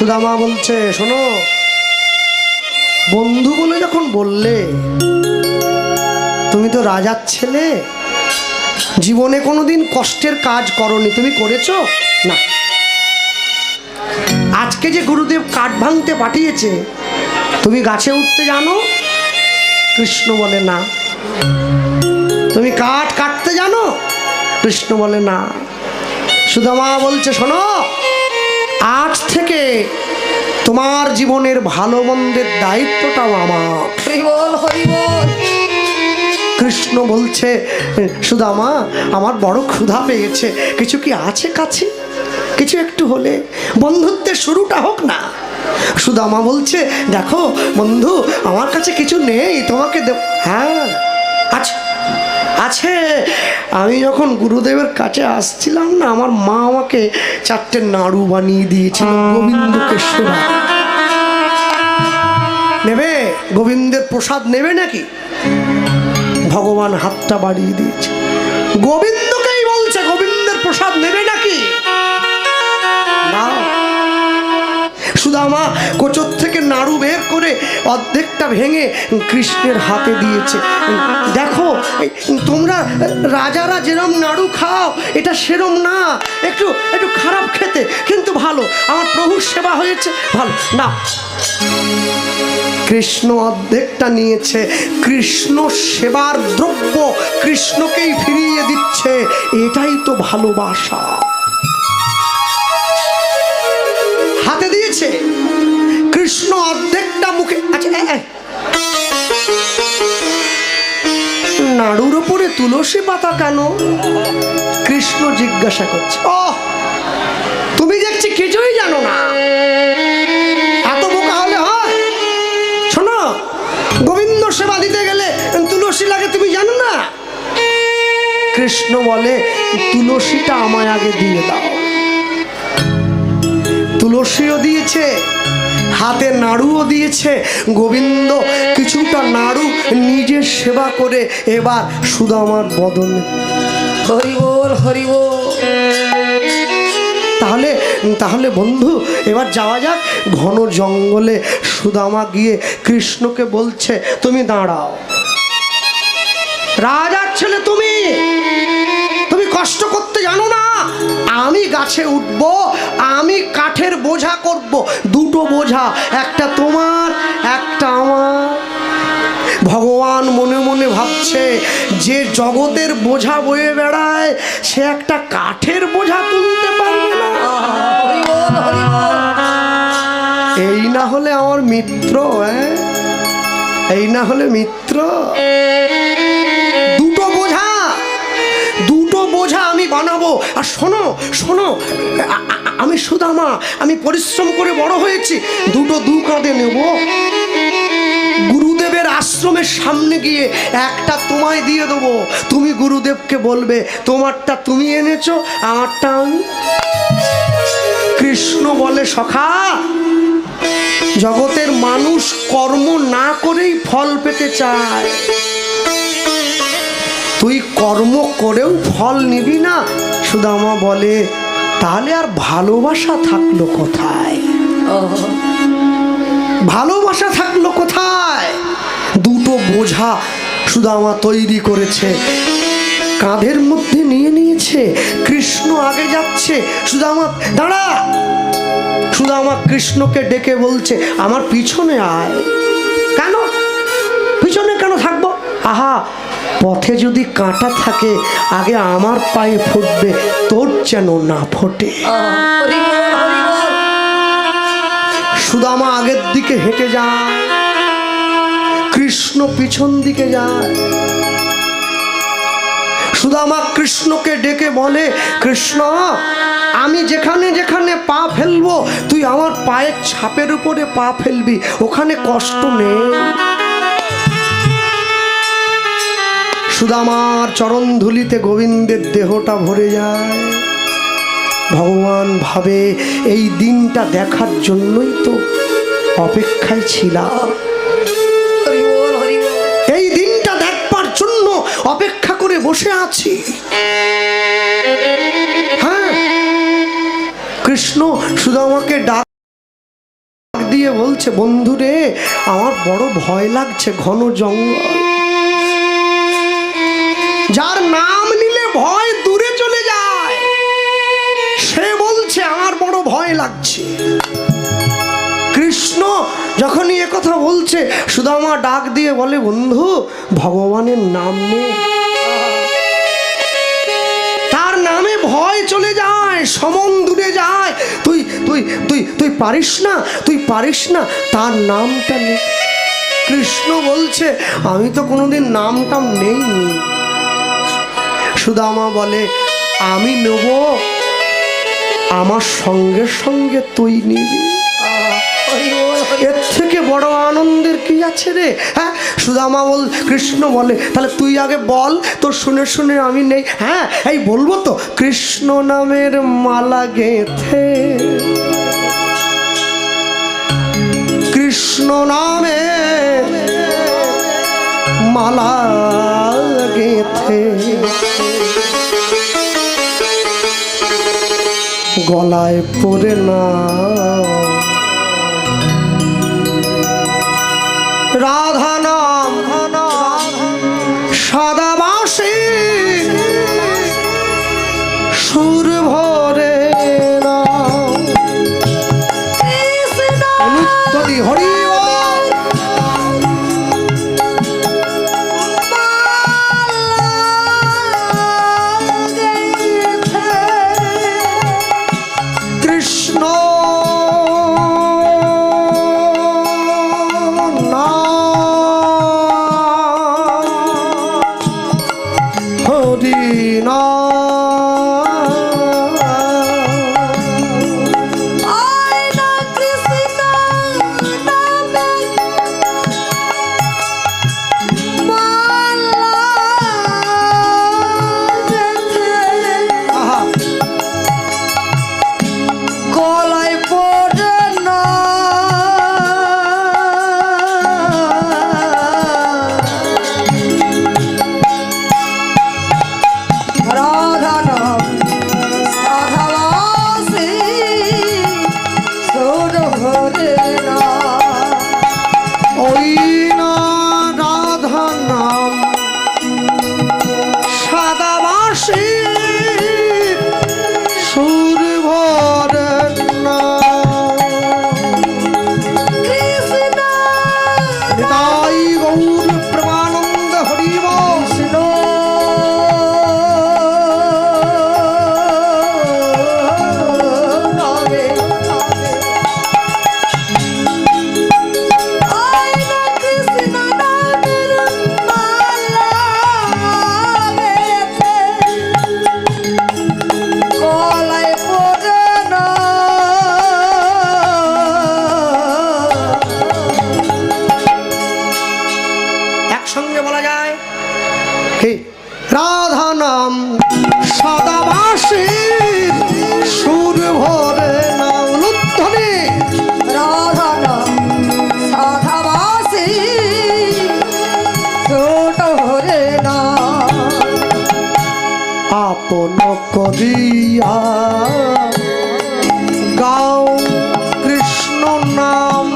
সুদামা বলছে, শোনো, বন্ধু বলে যখন বললে, তুমি তো রাজার ছেলে, জীবনে কোনোদিন কষ্টের কাজ করনি, তুমি করেছো না। আজকে যে গুরুদেব কাঠ ভাঙতে পাঠিয়েছে, তুমি গাছে উঠতে জানো? কৃষ্ণ বলে না। তুমি কাঠ কাটতে জানো? কৃষ্ণ বলে না। সুদামা বলছে, শোনো, আজ থেকে তোমার জীবনের ভালো মন্দের দায়িত্বটাও আমার। হরি বল, হরি বল। কৃষ্ণ বলছে, সুদামা, আমার বড় ক্ষুধা পেয়েছে, কিছু কি আছে কাছে? কিছু একটু হলে বন্ধুত্বের শুরুটা হোক না। সুদামা বলছে, দেখো বন্ধু, আমার কাছে কিছু নেই, তোমাকে দেব। হ্যাঁ আচ্ছা আছে। আমি যখন গুরুদেবের কাছে আসছিলাম না, আমার মা আমাকে 4টে নাড়ু বানিয়ে দিয়েছিল গোবিন্দকে সেবা। নেবে? গোবিন্দের প্রসাদ নেবে নাকি? ভগবান হাতটা বাড়িয়ে দিয়েছে, গোবিন্দকেই বলছে, গোবিন্দের প্রসাদ নেবে নাকি? না। সুদামা কোচর থেকে নাড়ু বের করে অর্ধেকটা ভেঙে কৃষ্ণের হাতে দিয়েছে। দেখো, তোমরা রাজারা যেরম নাড়ু খাও, এটা সেরম না, একটু একটু খারাপ খেতে, কিন্তু ভালো, আমার প্রভুর সেবা হয়েছে, ভালো না। কৃষ্ণ অর্ধেকটা নিয়েছে, কৃষ্ণ সেবার দ্রব্য কৃষ্ণকেই ফিরিয়ে দিচ্ছে, এটাই তো ভালোবাসা। হাতে দিয়েছে, কৃষ্ণ অর্ধেকটা মুখে। আচ্ছা, নাড়ুর উপরে তুলসী পাতা কেন? কৃষ্ণ জিজ্ঞাসা করছে। ও, তুমি দেখছি কিছুই জানো না, এত বোকা হলে হয়? শোনো, গোবিন্দ সেবা দিতে গেলে তুলসী লাগে, তুমি জানো না? কৃষ্ণ বলে, তুলসীটা আমায় আগে দিয়ে দাও। তুলসীও দিয়েছে, হাতে নাড়ুও দিয়েছে। গোবিন্দ কিছুটা নাড়ু নিজের সেবা করে এবার সুদামার বদনে। হরি বল, হরি বল। তাহলে তাহলে বন্ধু, এবার যাওয়া যাক ঘন জঙ্গলে। সুদামা গিয়ে কৃষ্ণকে বলছে, তুমি দাঁড়াও, রাজার ছেলে তুমি, তুমি কষ্ট করতে জানো না? আমি গাছে উঠব, আমি কাঠের বোঝা করব, 2টো বোঝা, একটা তোমার, একটা আমার। ভগবান মনে মনে ভাবছে, যে জগতের বোঝা বয়ে বেড়ায়, সে একটা কাঠের বোঝা তুলতে পারবে না। হরি বল, হরি বল। এই না হলে আমার মিত্র, এই না হলে মিত্র। 2টো বোঝা, 2টো বোঝা আমি বানাবো। আর শোনো শোনো, আমি সুদামা, আমি পরিশ্রম করে বড় হয়েছি, 2 কাঁধে নেব। গুরুদেবের আশ্রমের সামনে গিয়ে একটা তোমায় দিয়ে দেবো, তুমি গুরুদেবকে বলবে, তোমারটা তুমি এনেছো, আমারটা আমি। কৃষ্ণ বলে, সখা, জগতের মানুষ কর্ম না করেই ফল পেতে চায়, তুই কর্ম করেও ফল নিবি না। সুদামা বলে, তাহলে আর ভালোবাসা থাকলো কোথায়? ভালোবাসা থাকলো কোথায়? 2টো বোঝা সুদামা তৈরি করেছে, কাঁধের মধ্যে নিয়ে নিয়েছে। কৃষ্ণ আগে যাচ্ছে, সুদামা দাঁড়া। সুদামা কৃষ্ণকে ডেকে বলছে, আমার পিছনে আয়। কেন পিছনে কেন থাকবো? আহা, পথে যদি কাঁটা থাকে, আগে আমার পায়ে ফুটবে, তোর যেন না ফোটে। সুদামা আগের দিকে হেঁটে যায়, কৃষ্ণ পিছন দিকে যায়। সুদামা কৃষ্ণকে ডেকে বলে, কৃষ্ণ, আমি যেখানে যেখানে পা ফেলবো, তুই আমার পায়ের ছাপের উপরে পা ফেলবি, ওখানে কষ্ট নেই। সুদামার চরণ ধুলিতে গোবিন্দের দেহটা ভরে যায়। ভগবান ভাবে, এই দিনটা দেখার জন্যই তো অপেক্ষায় ছিলাম, এই দিনটা দেখবার জন্য অপেক্ষা করে বসে আছি। হ্যাঁ, কৃষ্ণ সুদামাকে ডাক দিয়ে বলছে, বন্ধু রে, আমার বড় ভয় লাগছে, ঘন জঙ্গল, যার নাম নিলে ভয় দূরে চলে যায়, সে বলছে আমার বড় ভয় লাগছে। কৃষ্ণ যখনই একথা বলছে, সুদামা ডাক দিয়ে বলে, বন্ধু, ভগবানের নাম নে, তার নামে ভয় চলে যায়, সমন দূরে যায়। তুই তুই তুই তুই পারিস না, তুই পারিস না, তার নামটা নে। কৃষ্ণ বলছে, আমি তো কোনোদিন নামটা নেইনি। সুদামা বলে, আমি নেব, আমার সঙ্গে সঙ্গে তুই নিবি। এর থেকে বড় আনন্দের কি আছে রে? হ্যাঁ, সুদামা কৃষ্ণ বলে, তাহলে তুই আগে বল, তোর শুনে শুনে আমি নেই। হ্যাঁ, এই বলবো তো, কৃষ্ণ নামের মালা গেঁথে, কৃষ্ণ নামে মালা গেঁথে, গলায় পরে না রাধা নাম, সাদা বাঁশি সুর ভরে না। অনুত্তরী হরি কৃষ্ণ রাধা নাম সাদা বাঁশির সুর ভরে না। উলুধ্বনি রাধা নাম সাদা বাঁশি সুর ভরে না। আপন করিয়া গাও কৃষ্ণ নাম,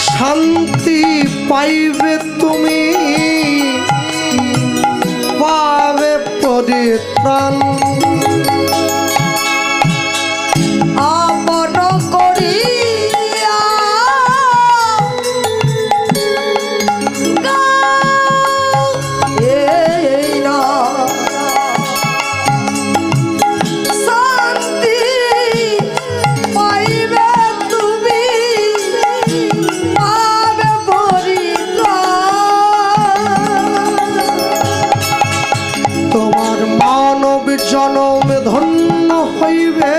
শান্তি পাইবে তুমি, পাবে পরিত্রাণ। আপন করিয়া গাও এই নাম, শান্তি পাইবে তুমি, পাবে পরিত্রাণ। তোমার মানব জনম ধন্য হইবে,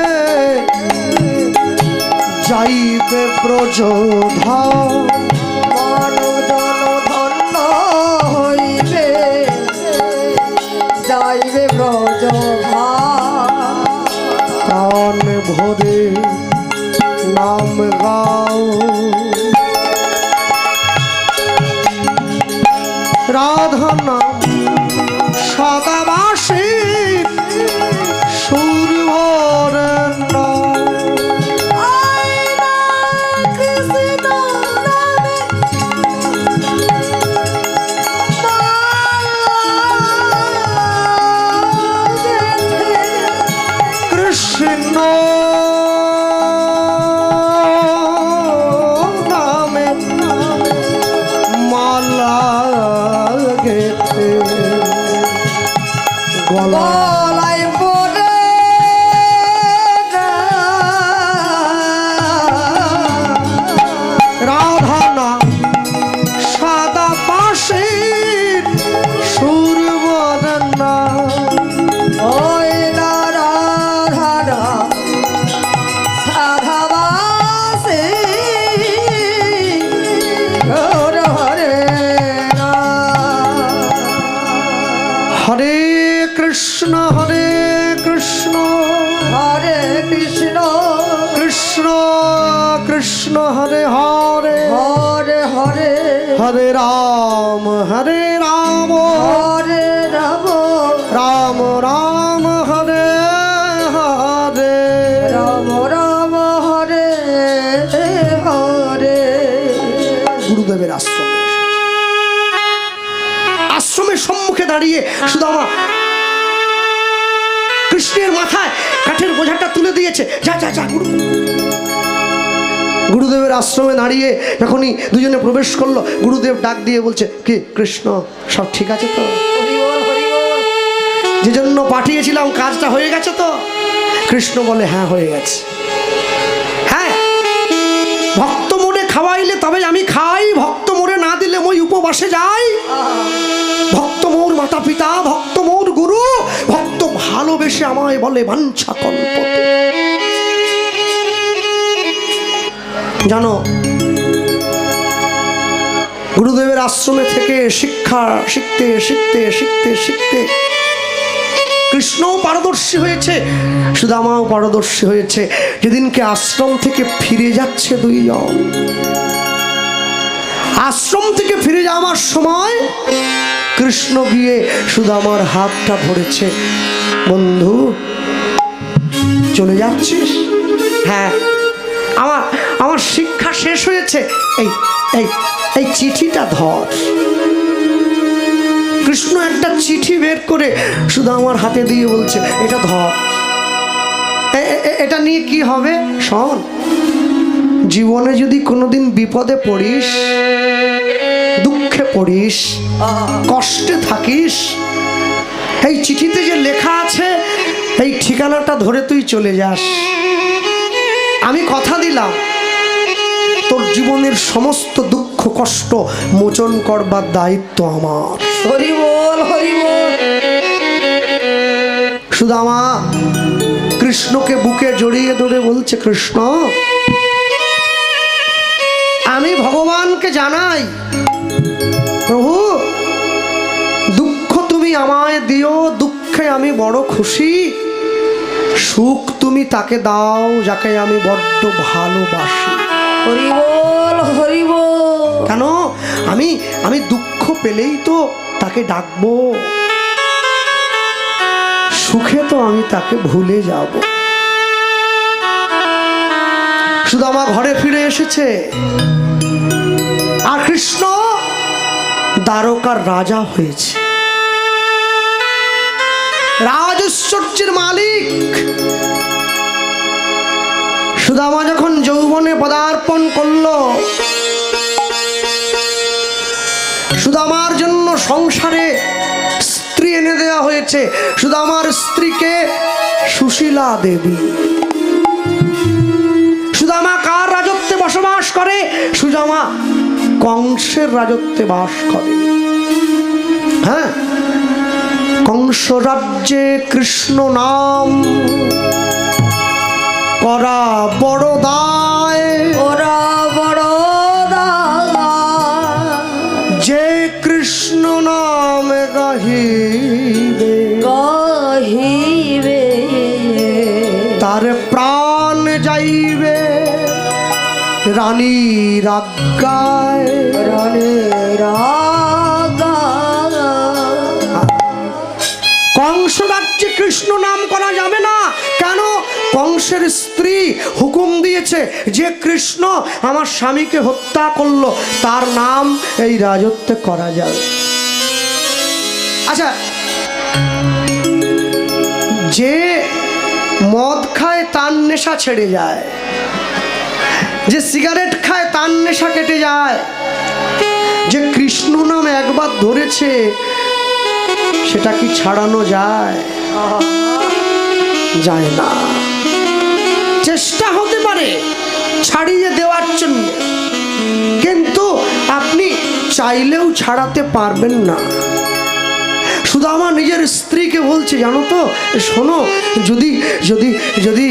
যাইবে ব্রজধাম। মানব জন ধন্য হইবে, যাইবে ব্রজধাম। প্রাণ ভরে নাম গাও, রাধা নাম সাদা বাঁশির সুর ভরে না। আয়না নামে মালা গেতে গলা গলায় পড়ে রাধা নাম সাদা পাশে সুর বদনা ওই না রাধা সাধাবাসে হরে হরে না হরে কৃষ্ণ হরে কৃষ্ণ হরে কৃষ্ণ কৃষ্ণ কৃষ্ণ হরে হরে হরে হরে হরে রাম হরে রাম হরে রাম রাম রাম হরে হরে রাম রাম হরে হরে গুরুদেবের আশ্রমের সম্মুখে দাঁড়িয়ে সুদামা কৃষ্ণের মাথায় কাঠের বোঝাটা তুলে দিয়েছে। যা যা যা গুরুদেবের আশ্রমে দাঁড়িয়ে যখনই দুজনে প্রবেশ করলো, গুরুদেব ডাক দিয়ে বলছে, কি কৃষ্ণ সব ঠিক আছে তো? হরি বল হরি বল। যে জন্য পাঠিয়েছিলাম কাজটা হয়ে গেছে তো? কৃষ্ণ বলে, হ্যাঁ হয়ে গেছে। হ্যাঁ, ভক্ত মোড়ে খাওয়াইলে তবে আমি খাই, ভক্ত মোড়ে না দিলে মই উপবাসে যাই। ভক্ত মোর মাতা পিতা, ভক্ত মোর গুরু, ভক্ত ভালোবেসে আমায় বলে বাঞ্ছা কল্পতে। জানো, গুরুদেবের আশ্রমে থেকে শিক্ষা শিখতে শিখতে শিখতে শিখতে কৃষ্ণও পারদর্শী হয়েছে, সুদামাও পারদর্শী হয়েছে। যেদিনকে আশ্রম থেকে ফিরে যাচ্ছে দুইজন, আশ্রম থেকে ফিরে যাওয়ার সময় কৃষ্ণ গিয়ে সুদামার হাতটা ধরেছে। বন্ধু, চলে যাচ্ছিস? হ্যাঁ, আমার শিক্ষা শেষ হয়েছে, এই এই এই চিঠিটা ধর। কৃষ্ণ একটা চিঠি বের করে সুদামার হাতে দিয়ে বলছে, এটা ধর, এটা নিয়ে কি হবে শোন। জীবনে যদি কোনোদিন বিপদে পড়িস, দুঃখে পড়িস, কষ্টে থাকিস, এই চিঠিতে যে লেখা আছে এই ঠিকানাটা ধরে তুই চলে যাস। আমি কথা দিলাম, তোর জীবনের সমস্ত দুঃখ কষ্ট মোচন করবার দায়িত্ব আমার। হরি বল হরি বল। সুদামা কৃষ্ণকে বুকে জড়িয়ে ধরে বলছে, কৃষ্ণ, আমি ভগবানকে জানাই, প্রভু দুঃখ তুমি আমায় দিও, দুঃখে আমি বড় খুশি। সুখ তুমি তাকে দাও যাকে আমি বড্ড ভালোবাসি। হরি বল হরি বল। কেন? আমি দুঃখ পেলেই তো তাকে ডাকবো, সুখে তো আমি তাকে ভুলে যাব। সুদামা ঘরে ফিরে এসেছে, আর কৃষ্ণ দ্বারকার রাজা হয়েছে, রাজৈশ্বর্যের মালিক। সুদামা যখন যৌবনে পদার্পণ করলো, সুদামার জন্য সংসারে স্ত্রী এনে দেওয়া হয়েছে। সুদামার স্ত্রীকে সুশীলা দেবী। সুদামা কার রাজত্বে বসবাস করে? সুদামা কংসের রাজত্বে বাস করে। হ্যাঁ, কংস রাজ্যে কৃষ্ণ নাম করা বড় দায়। ওরা বড় যে কৃষ্ণ নাম গাহিবে গাহিবে তার প্রাণ যাইবে রানীর আজ্ঞায়। রানের কংস রাজ্যে কৃষ্ণ নাম করা যাবে না। কেন? কংসের স্ত্রী হুকুম দিয়েছে, যে কৃষ্ণ আমার স্বামীকে হত্যা করলো তার নাম এই রাজত্বে করা যাবে। আচ্ছা, যে মদ খায় তার নেশা ছেড়ে যায়, যে সিগারেট খায় তার নেশা কেটে যায়, যে কৃষ্ণ নাম একবার ধরেছে সেটা কি ছাড়ানো যায়? যায় না। চেষ্টা হতে পারে ছাড়িয়ে দেওয়ার জন্য, কিন্তু আপনি চাইলেও ছাড়াতে পারবেন না। শুধু আমার নিজের স্ত্রীকে বলছে, জানো তো, শোনো, যদি যদি যদি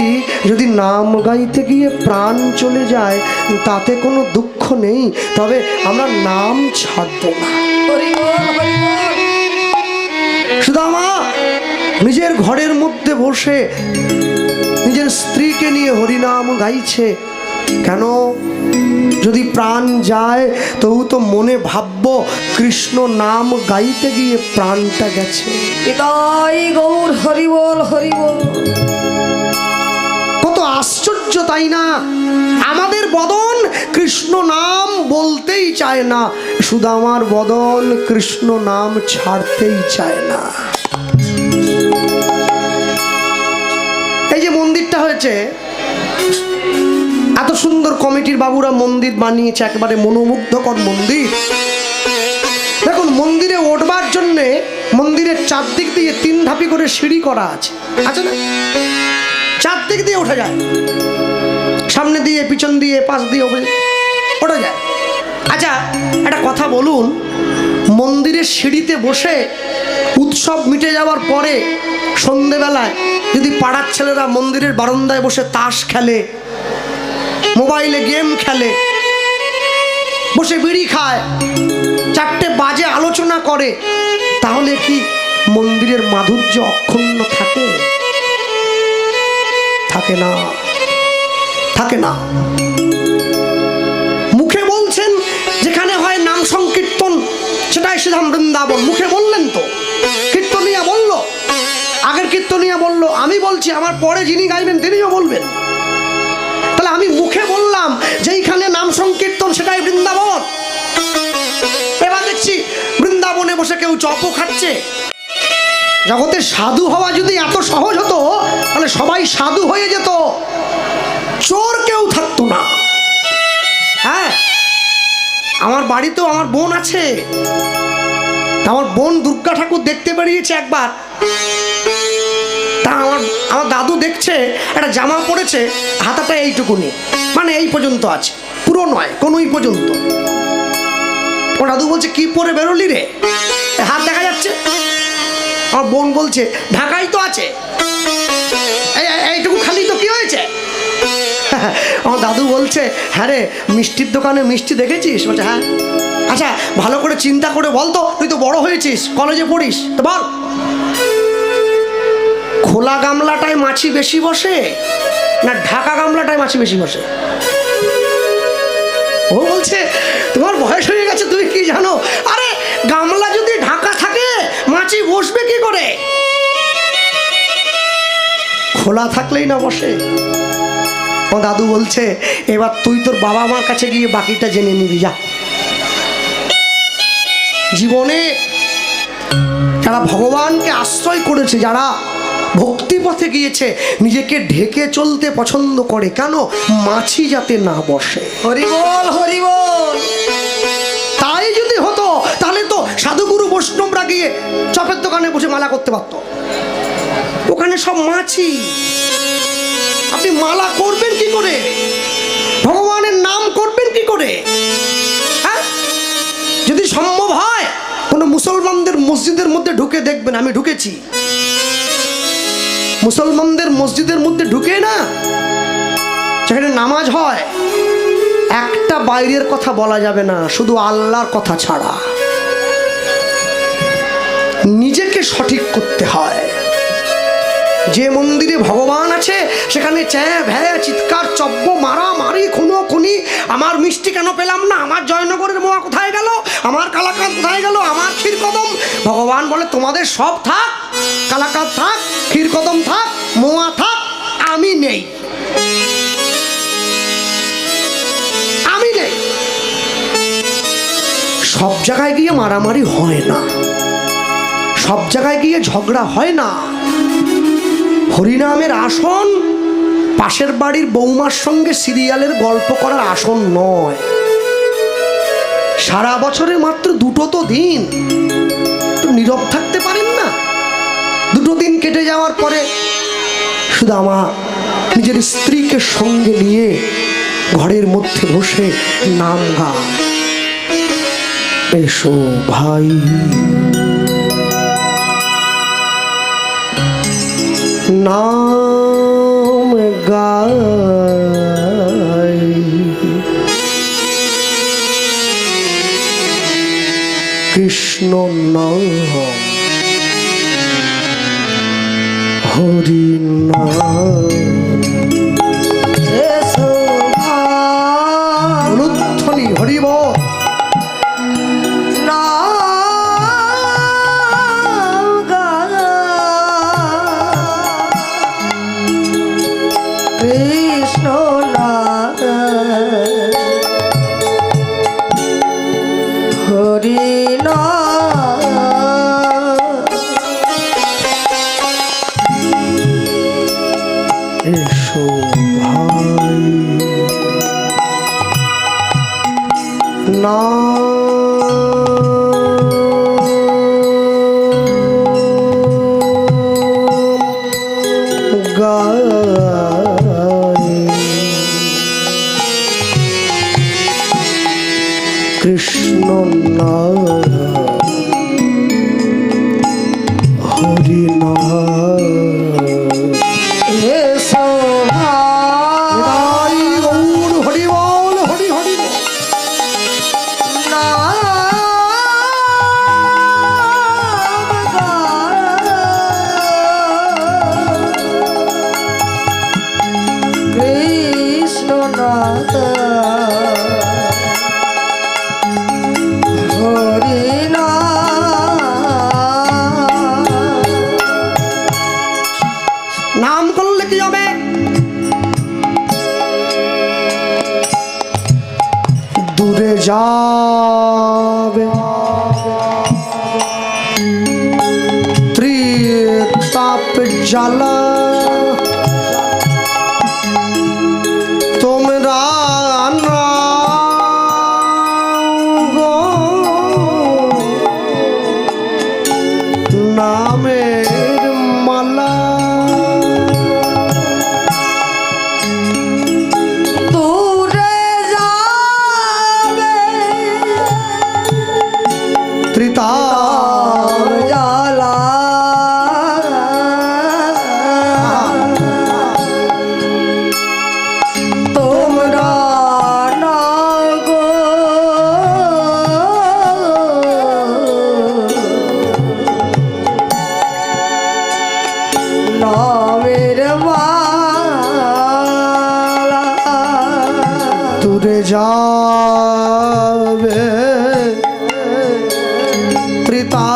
যদি নাম গাইতে গিয়ে প্রাণ চলে যায় তাতে কোনো দুঃখ নেই, তবে আমরা নাম ছাড়ব না। হরি বল হরি বল। শুধু আমার নিজের ঘরের মধ্যে বসে নিজের স্ত্রীকে নিয়ে হরিনাম গাইছে। কেন? যদি প্রাণ যায় তবু তো মনে ভাববো কৃষ্ণ নাম গাইতে গিয়ে প্রাণটা গেছে। নিতাই গৌর হরি বল হরি বল। কত আশ্চর্য, তাই না? আমাদের বদন কৃষ্ণ নাম বলতেই চায় না, শুধু আমার বদন কৃষ্ণ নাম ছাড়তেই চায় না। এই যে মন্দিরটা হয়েছে, এত সুন্দর কমিটির বাবুরা মন্দির বানিয়েছে, একেবারে মনোমুগ্ধকর মন্দির। দেখুন, মন্দিরে উঠবার জন্যে মন্দিরের চারদিক দিয়ে 3 ধাপি করে সিঁড়ি করা আছে, আছে না? চারদিক দিয়ে ওঠা যায়, সামনে দিয়ে, পিছন দিয়ে, পাশ দিয়ে ওঠা যায়। আচ্ছা, একটা কথা বলুন, মন্দিরের সিঁড়িতে বসে উৎসব মিটে যাওয়ার পরে সন্ধেবেলায় যদি পাড়ার ছেলেরা মন্দিরের বারান্দায় বসে তাস খেলে, মোবাইলে গেম খেলে, বসে বিড়ি খায়, 4টে বাজে আলোচনা করে, তাহলে কি মন্দিরের মাধুর্য অক্ষুণ্ণ থাকে? থাকে না, থাকে না। মুখে বলছেন যেখানে হয় নাম সংকীর্তন সেটাই শ্রীধাম বৃন্দাবন, মুখে বললেন তো, কীর্তনিয়া বলল, আগের কীর্তনিয়া বলল, আমি বলছি, আমার পরে যিনি গাইবেন তিনিও বলবেন। তাহলে আমি মুখে বললাম যেইখানে নাম সংকীর্তন সেটাই বৃন্দাবন। এবার দেখছি বৃন্দাবনে বসে কেউ চপও খাচ্ছে। জগতে সাধু হওয়া যদি এত সহজ হতো তাহলে সবাই সাধু হয়ে যেত, চোর কেউ থাকতো না। হ্যাঁ, আমার বাড়িতেও আমার বোন আছে, আমার বোন দুর্গা ঠাকুর দেখতে বেরিয়েছে একবার। তা আমার দাদু দেখছে একটা জামা পরেছে, হাতাটা এইটুকুনি, মানে এই পর্যন্ত আছে, পুরো নয়, কোনোই পর্যন্ত। ও দাদু বলছে, কি পরে বেরোলি রে, হাত দেখা যাচ্ছে? আমার বোন বলছে, ঢাকাই তো আছে, এইটুকু খালি তো কি হয়েছে? আমার দাদু বলছে, হ্যাঁ রে, মিষ্টির দোকানে মিষ্টি দেখেছিস? বলছে হ্যাঁ। আচ্ছা, ভালো করে চিন্তা করে বল তো, তুই তো বড় হয়েছিস, কলেজে পড়িস, তো বল, খোলা গামলাটায় মাছি বেশি বসে না ঢাকা গামলাটায় মাছি বেশি বসে? ও বলছে, তোমার বয়স হয়ে গেছে, তুমি কি জানো? আরে, গামলা যদি ঢাকা থাকে মাছি বসবে কি করে? খোলা থাকলেই না বসে। ও দাদু বলছে, এবার তুই তোর বাবা মার কাছে গিয়ে বাকিটা জেনে নিবি, যা। জীবনে যারা ভগবানকে আশ্রয় করেছে, যারা ভক্তি পথে গিয়েছে, নিজেকে ঢেকে চলতে পছন্দ করে, কেন? মাছি যাতে না বসে। হরি বল হরি বল। তাই যদি হতো তাহলে তো সাধুগুরু বৈষ্ণবরা গিয়ে চপের দোকানে বসে মালা করতে পারত, ওখানে সব মাছি। আপনি মালা করবেন কি করে? ভগবানের নাম করবেন কি করে? হ্যাঁ, যদি সম্ভব হয় কোনো মুসলমানদের মসজিদের মধ্যে ঢুকে দেখবেন, আমি ঢুকেছি, মুসলমানদের মসজিদের মধ্যে ঢুকে না, সেখানে নামাজ হয়, একটা বাইরের কথা বলা যাবে না, শুধু আল্লাহর কথা ছাড়া। নিজেকে সঠিক করতে হয়। যে মন্দিরে ভগবান আছে সেখানে চ্যাঁ ভ্যাঁ চিৎকার, চব্য, মারামারি, খুনোখুনি, আমার মিষ্টি কেন পেলাম না, আমার জয়নগরের মোয়া কোথায় গেল, আমার কালাকাঁদ কোথায় গেল, আমার ক্ষীরকদম। ভগবান বলে, তোমাদের সব থাক, কালাকাঁদ থাক, ক্ষীরকদম থাক, মোয়া থাক, আমি নেই, আমি নেই। সব জায়গায় গিয়ে মারামারি হয় না, সব জায়গায় গিয়ে ঝগড়া হয় না। হরিনামের আসন পাশের বাড়ির বৌমার সঙ্গে সিরিয়ালের গল্প করার আসন নয়। সারা বছরে মাত্র দুটো তো দিন, একটু নীরব থাকতে পারেন না? দুটো দিন কেটে যাওয়ার পরে সুদামা নিজের স্ত্রীকে সঙ্গে নিয়ে ঘরের মধ্যে বসে নাম গায়, এসো ভাই নাম গাই, কৃষ্ণ নাম হরি নাম। এসো ভাই অনুধ্বনি হরিব নাম গাই, কৃষ্ণ নাম হরি এসো ভাই নাম গাই, কৃষ্ণ নাম হরি নাম। এসো ভাই গৌর হরি বল, হরি হরি বল। নাম গাই, কৃষ্ণ নাম হরি নাম করলে কি হবে? দূরে যাবে ত্রিতাপ জ্বালা, তোমরা নামের মালা, দূরে যাবে ত্রিতাপ জ্বালা, তোমরা না গো নামের মালা, দূরে যাবে ত্রিতাপ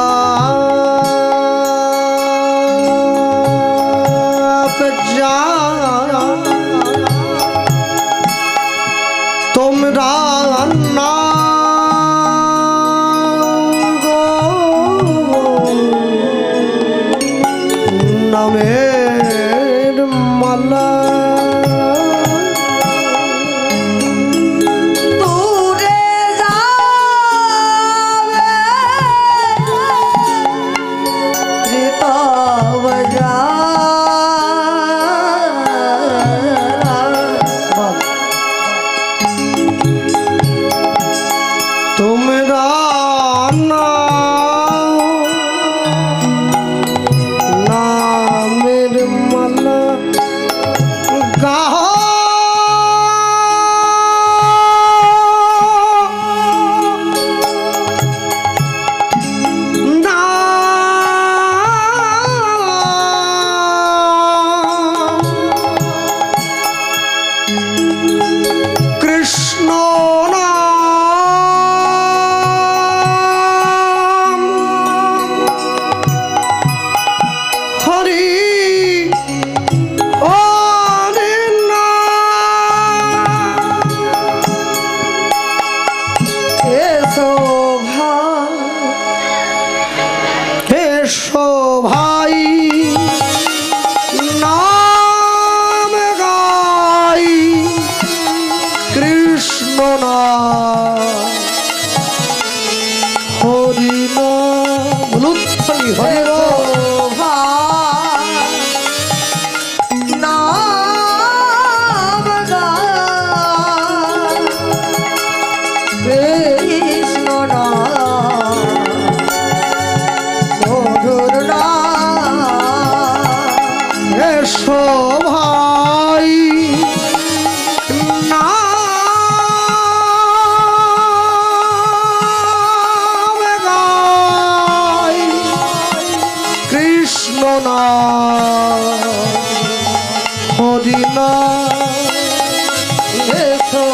জ্বালা, তোমরা না গো নামের মালা, দূরে যাবে ত্রিতাপ জ্বালা, তোমরা নামের মালা গাও হরি নাম এসো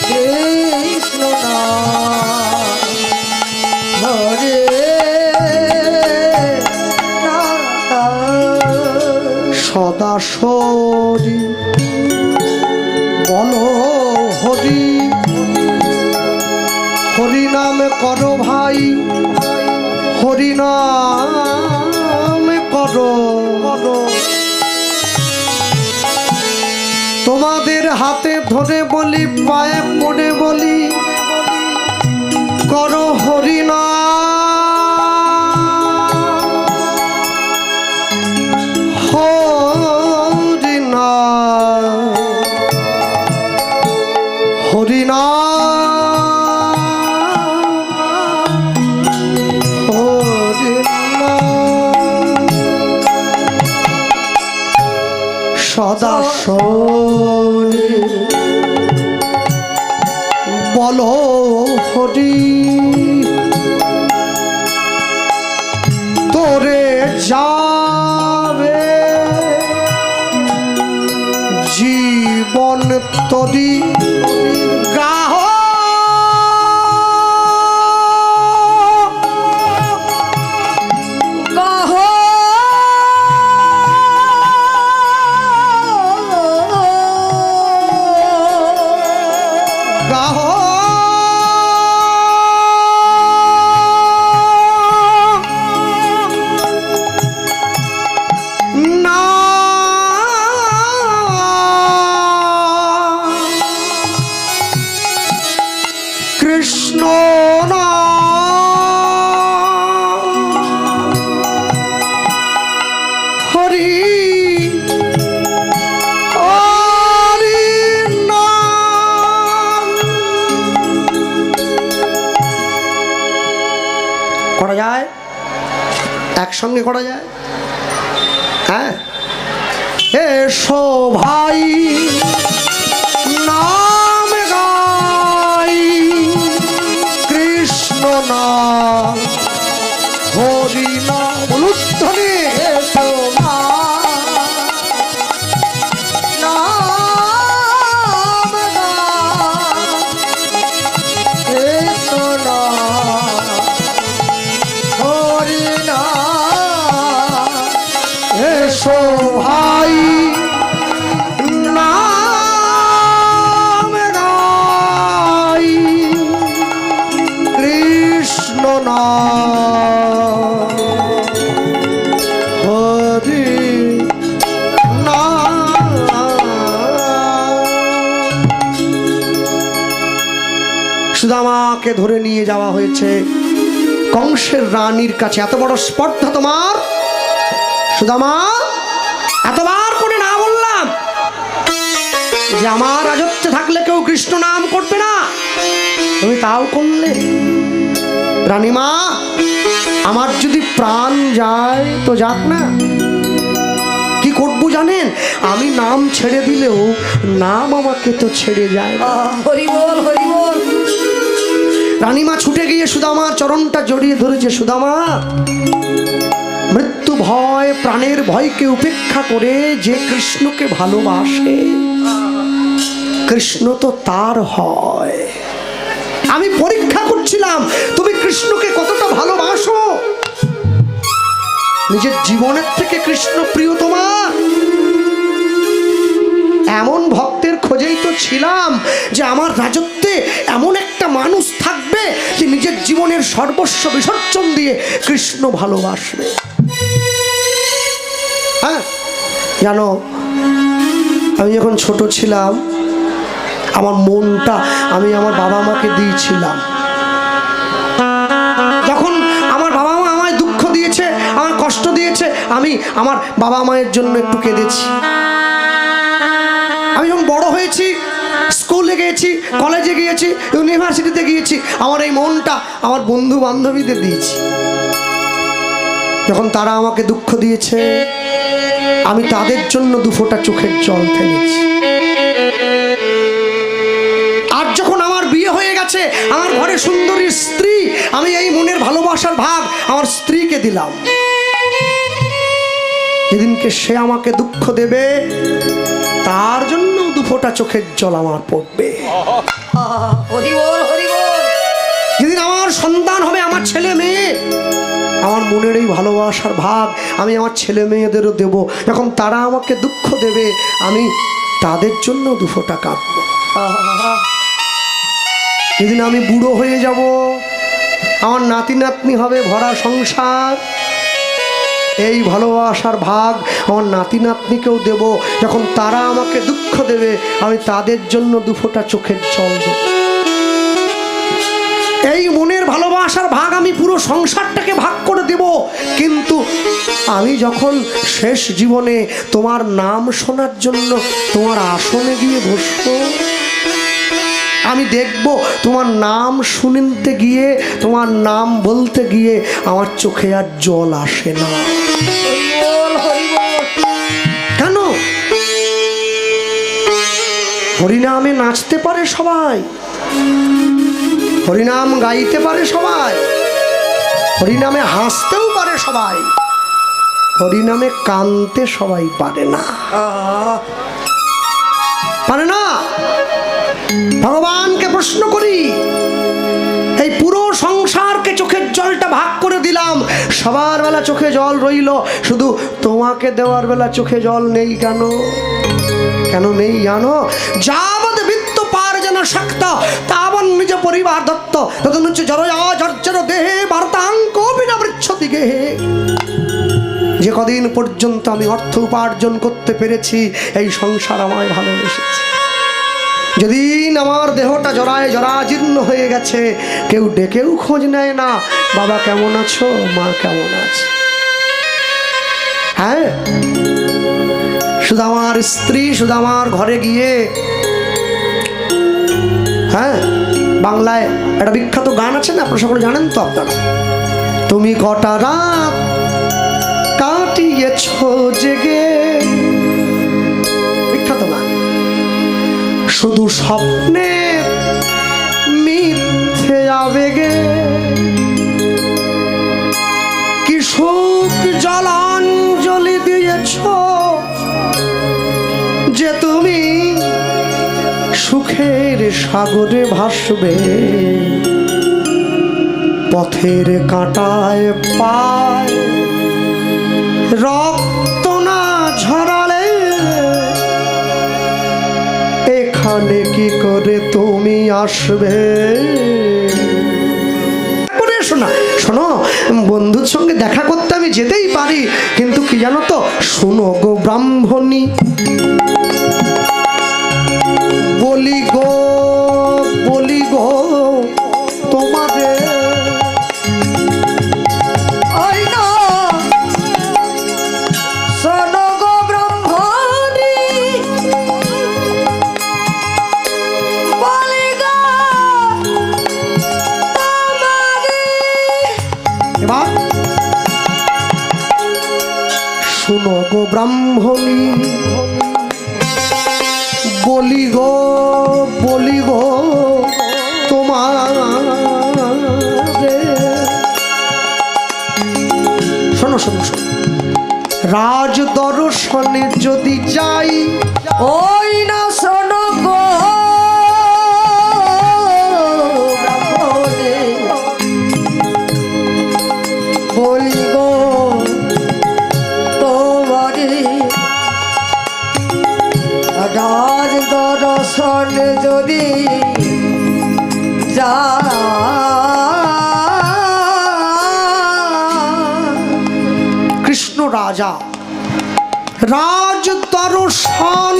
কৃষ্ণ হরে সদা সরি বলো হরি হরি নাম করো ভাই হরি নাম করো তোমাদের হাতে ধরে বলি পায়ে পড়ে বলি করো হরি নাম হরি নাম হরি নাম হরি নাম সদা শোনে বলো হরি তোরে যাবে জীবন তরি গাহ গাহ গাহ না কৃষ্ণ না হরি হরি নাম করা যায় একসঙ্গে করা যায় হ্যাঁ এসো ভাই নাম গাই কৃষ্ণ নাম হরি নাম বলুধ্বনি এসো নাম কৃষ্ণ হরি নাম এসো ভাই নাম গাই কৃষ্ণ নাম হরি নাম সুদামাকে ধরে নিয়ে যাওয়া হয়েছে কংসের রানীর কাছে। এত বড় স্পর্ধা তোমার সুদামা, এতবার করে না বললাম যে আমার রাজত্বে থাকলে কেউ কৃষ্ণ নাম করবে না, তুমি তাও করলে। রানীমা, আমার যদি প্রাণ যায় তো যাক না, কি করবো জানেন? আমি নাম ছেড়ে দিলেও নাম আমাকে তো ছেড়ে যায় না। হরি বল হরি বল। রানীমা ছুটে গিয়ে সুদামার চরণটা জড়িয়ে ধরেছে। সুদামা, মৃত্যু ভয় প্রাণের ভয়কে উপেক্ষা করে যে কৃষ্ণকে ভালোবাসে কৃষ্ণ তো তার হয়। আমি পরীক্ষা করছিলাম তুমি কৃষ্ণকে কতটা ভালোবাসো। নিজের জীবনের থেকে কৃষ্ণ প্রিয় তোমার। এমন ভক্তের খোঁজেই তো ছিলাম যে আমার রাজত্বে এমন একটা মানুষ থাকবে যে নিজের জীবনের সর্বস্ব বিসর্জন দিয়ে কৃষ্ণ ভালোবাসবে। হ্যাঁ জানো, আমি যখন ছোট ছিলাম আমার মনটা আমি আমার বাবা মাকে দিয়েছিলাম। যখন আমার বাবা মা আমায় দুঃখ দিয়েছে, আমার কষ্ট দিয়েছে, আমি আমার বাবা মায়ের জন্য একটু কেঁদেছি। আমি যখন বড় হয়েছি, স্কুলে গিয়েছি, কলেজে গিয়েছি, ইউনিভার্সিটিতে গিয়েছি, আমার এই মনটা আমার বন্ধু বান্ধবীদের দিয়েছি। যখন তারা আমাকে দুঃখ দিয়েছে আমি তাদের জন্য দুফোঁটা চোখের জল ফেলেছি। আর যখন আমার বিয়ে হয়ে গেছে আছে, আমার ঘরে সুন্দরী স্ত্রী, আমি এই মনের ভালোবাসার ভাগ আমার স্ত্রীকে দিলাম। যেদিনকে সে আমাকে দুঃখ দেবে, তার জন্য দুফোঁটা চোখের জল আমার পড়বে। হরি বল, হরি বল। যেদিন আমার সন্তান হবে, আমার ছেলে মেয়ে, আমার মনের এই ভালোবাসার ভাগ আমি আমার ছেলে মেয়েদেরও দেব। যখন তারা আমাকে দুঃখ দেবে, আমি তাদের জন্য দুফোঁটা কাঁদবো। যেদিন আমি বুড়ো হয়ে যাব, আমার নাতি নাতনি হবে, ভরা সংসার, এই ভালোবাসার ভাগ আমার নাতি নাতনিকেও দেব। যখন তারা আমাকে দুঃখ দেবে, আমি তাদের জন্য দুফোঁটা চোখের জল দেব। এই মনের ভালোবাসার ভাগ আমি পুরো সংসারটাকে ভাগ করে দেব। কিন্তু আমি যখন শেষ জীবনে তোমার নাম শোনার জন্য তোমার আসনে গিয়ে বসবো, আমি দেখব তোমার নাম শুনতে গিয়ে, তোমার নাম বলতে গিয়ে আমার চোখে আর জল আসে না। হরি বল, হরি বল। কেন? হরিনামে নাচতে পারে সবাই, হরিনাম গাইতে পারে সবাই, হরিনামে হাসতেও পারে সবাই, হরিনামে কাঁদতে সবাই পারে না। পারে না। ভগবানকে প্রশ্ন করি, এই পুরো সংসারকে চোখের জলটা ভাগ করে দিলাম, সবার বেলা চোখে জল রইল, শুধু তোমাকে দেওয়ার বেলা চোখে জল নেই কেন? কেন নেই জানো? যাবৎ বৃত্ত পার যেন শক্ত, তাবন নিজ পরিবার দত্ত, তখন হচ্ছে জরয়া জর্জর দেহে বার্তাঙ্ক বিনা বৃচ্ছতি গেহে। যে কদিন পর্যন্ত আমি অর্থ উপার্জন করতে পেরেছি, এই সংসার আমায় ভালোবেসেছে। যেদিন আমার দেহটা জরায় জরাজীর্ণ হয়ে গেছে, কেউ ডেকেও খোঁজ নেয় না, বাবা কেমন আছো, মা কেমন আছে। হ্যাঁ, শুধু আমার স্ত্রী, শুধু আমার ঘরে গিয়ে, হ্যাঁ, বাংলায় একটা বিখ্যাত গান আছে না, আপনারা সকলে জানেন তো আপনারা, তুমি কটা রাত কাটিয়েছ জেগে, বিখ্যাত গান। শুধু স্বপ্নে মিথ্যে আবেগে, কি সুখ জলাঞ্জলি দিয়েছ, যে তুমি সুখের সাগরে ভাসবে, পথের কাঁটায় পায় রক্ত না ঝরালে, এখানে কি করে তুমি আসবে? শোনা শোনো, বন্ধুর সঙ্গে দেখা করতে আমি যেতেই পারি, কিন্তু কি জানো তো, শোনো গো ব্রাহ্মণী, বলি গো তোমারে, ওই না, শোনো গো ব্রাহ্মণী, বলি গো তোমারে। এবার শোনো গো ব্রাহ্মণী, বলি গো তোমারে। শোনো শোনো শোনো, রাজ দর্শনে যদি যাই, ওই না, শোনো গো ব্রাহ্মণী, বলি গো তোমারে, রাজ দর্শনে যদি যা, কৃষ্ণ রাজা রাজ দর্শন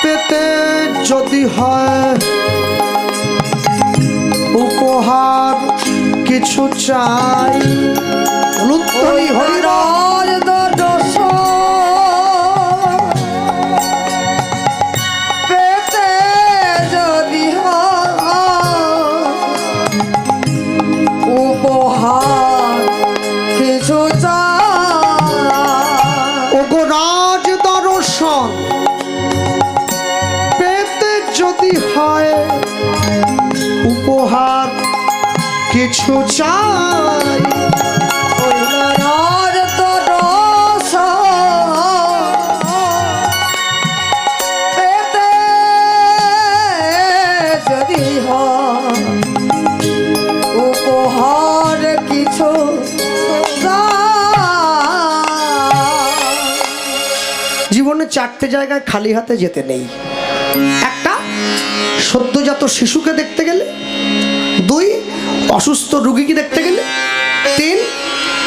পেতে যদি হয়, উপহার কিছু চাই, লুত্তনি হরিরা রাজ দর্শন পেতে যদি হয়, উপহার কিছু চাই। ওগো রাজ দর্শন পেতে যদি হয়, হয় উপহার কিছু চাই। ওই নারাজ দর্শন পেতে যদি হয় উপহার কিছু জীবনে চারটে জায়গায় খালি হাতে যেতে নেই। একটা, সদ্যজাত শিশুকে দেখতে গেলে। দুই, অসুস্থ রোগীকে দেখতে গেলে। তিন,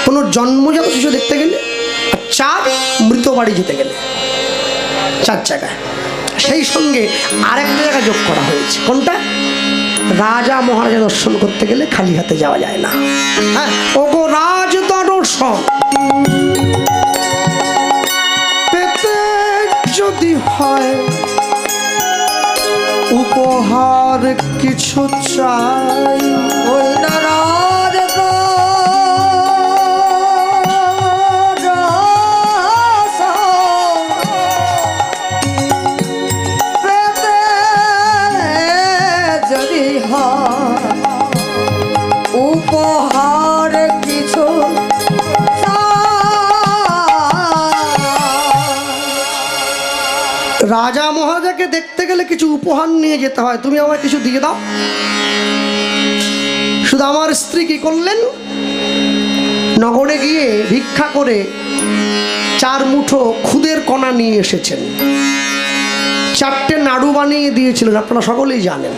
কোনো জন্মজাত শিশু দেখতে গেলে। আর চার, মৃত বাড়ি যেতে গেলে। চার জায়গায়। সেই সঙ্গে আরেকটা জায়গা যোগ করা হয়েছে। কোনটা? রাজা মহারাজা দর্শন করতে গেলে খালি হাতে যাওয়া যায় না। হ্যাঁ, ওগো রাজ দর্শন পেতে যদি হয় উপহার কিছু চাই। ওই নারাজ দর্শন পেতে যদি হয় উপহার কিছু রাজা মহারাজাকে দেখতে গেলে কিছু উপহার নিয়ে যেতে হয়। তুমি আমায় কিছু দিয়ে দাও। শুধু আমার স্ত্রী কি করলেন, নগরে গিয়ে ভিক্ষা করে 4 মুঠো খুদের কণা নিয়ে এসেছেন। 4টে নাড়ু বানিয়ে দিয়েছিলেন, আপনারা সকলেই জানেন।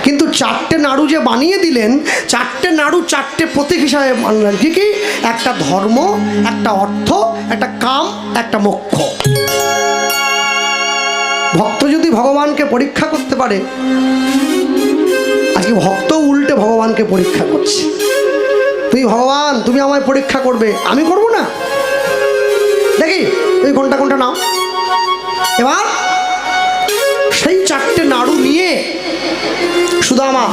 কিন্তু 4টে নাড়ু যে বানিয়ে দিলেন, 4টে নাড়ু 4টে প্রতীক হিসাবে মানলেন। কি কি? একটা ধর্ম, একটা অর্থ, একটা কাম, একটা মোক্ষ। ভক্ত যদি ভগবানকে পরীক্ষা করতে পারে, আজকে ভক্ত উল্টে ভগবানকে পরীক্ষা করছে। তুমি ভগবান, তুমি আমায় পরীক্ষা করবে, আমি করব না। দেখি তুমি কোনটা কোনটা নাও। এবার সেই 4টে নাড়ু নিয়ে সুদামা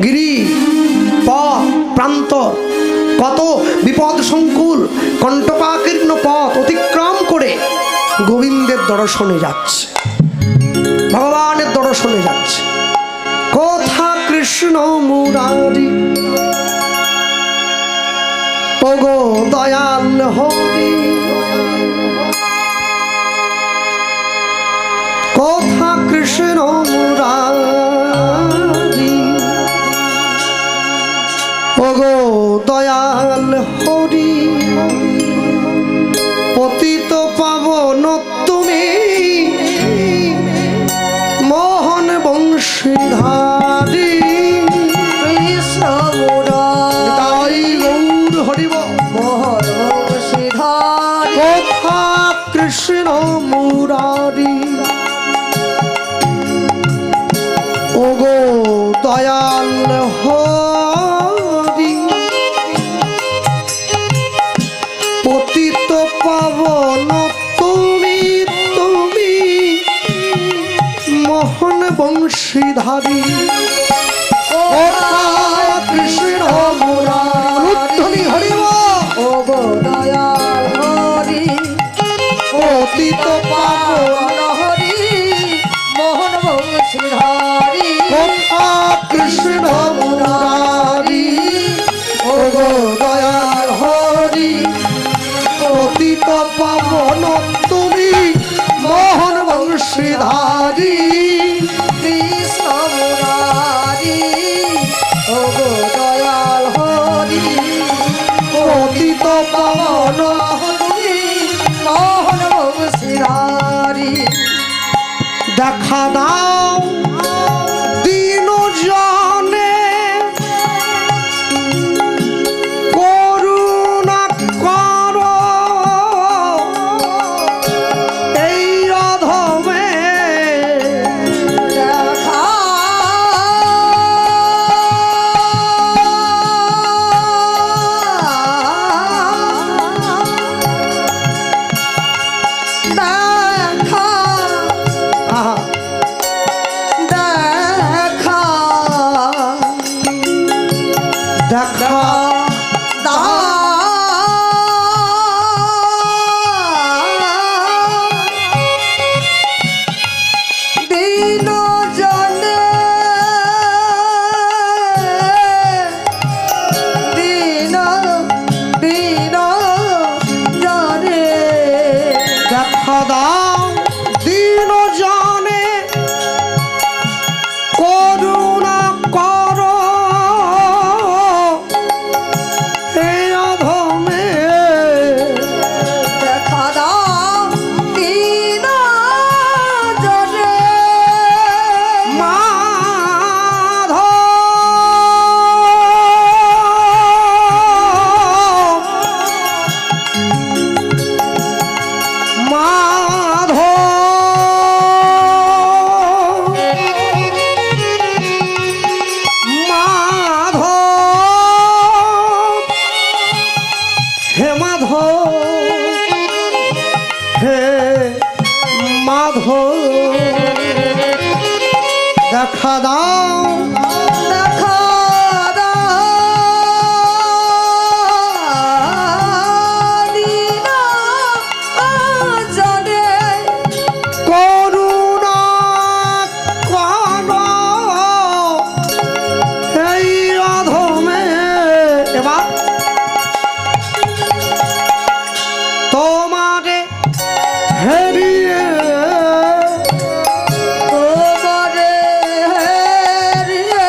গিরি পথ প্রান্তর কত বিপদ সংকুল কণ্টকাকীর্ণ পথ অতিক্রম করে গোবিন্দের দর্শনে যাচ্ছে, ভগবানের দর্শনে যাচ্ছে। কোথা কৃষ্ণ মুরারি ওগো দয়াল হরি, কোথা কৃষ্ণ মুরারি ওগো দয়াল হরি, পতিত পাবন তুমি মোহন বংশীধারী। কৃষ্ণ মুরারি গৌর হরিব মোহন বংশীধারী, কোথা কৃষ্ণ মুরারি ওগো দয়াল হরি, পতিত পাবন তুমি তুমি মোহন বংশীধারী। কৃষ্ণ মুরারি হরিব ওগো দয়াল হরি, পতিত পাবন হরি মোহন বংশীধারী, কৃষ্ণ মুরারি ওগো দয়াল হরি, পতিত পাবন তুমি মোহন বংশীধারী। কৃষ্ণ মুরারি ওগো দয়াল হরি, পতিত পাবন তুমি মোহন বংশীধারী। দেখা দাও দিন জনে করুণা কর এই অধমে, দেখা দেখা আহা দেখা দেখা দাও দেখা দাও জানে করুণা করো এই অধমে। এবার তোমারে হেরিয়ে তোমারে হেরিয়ে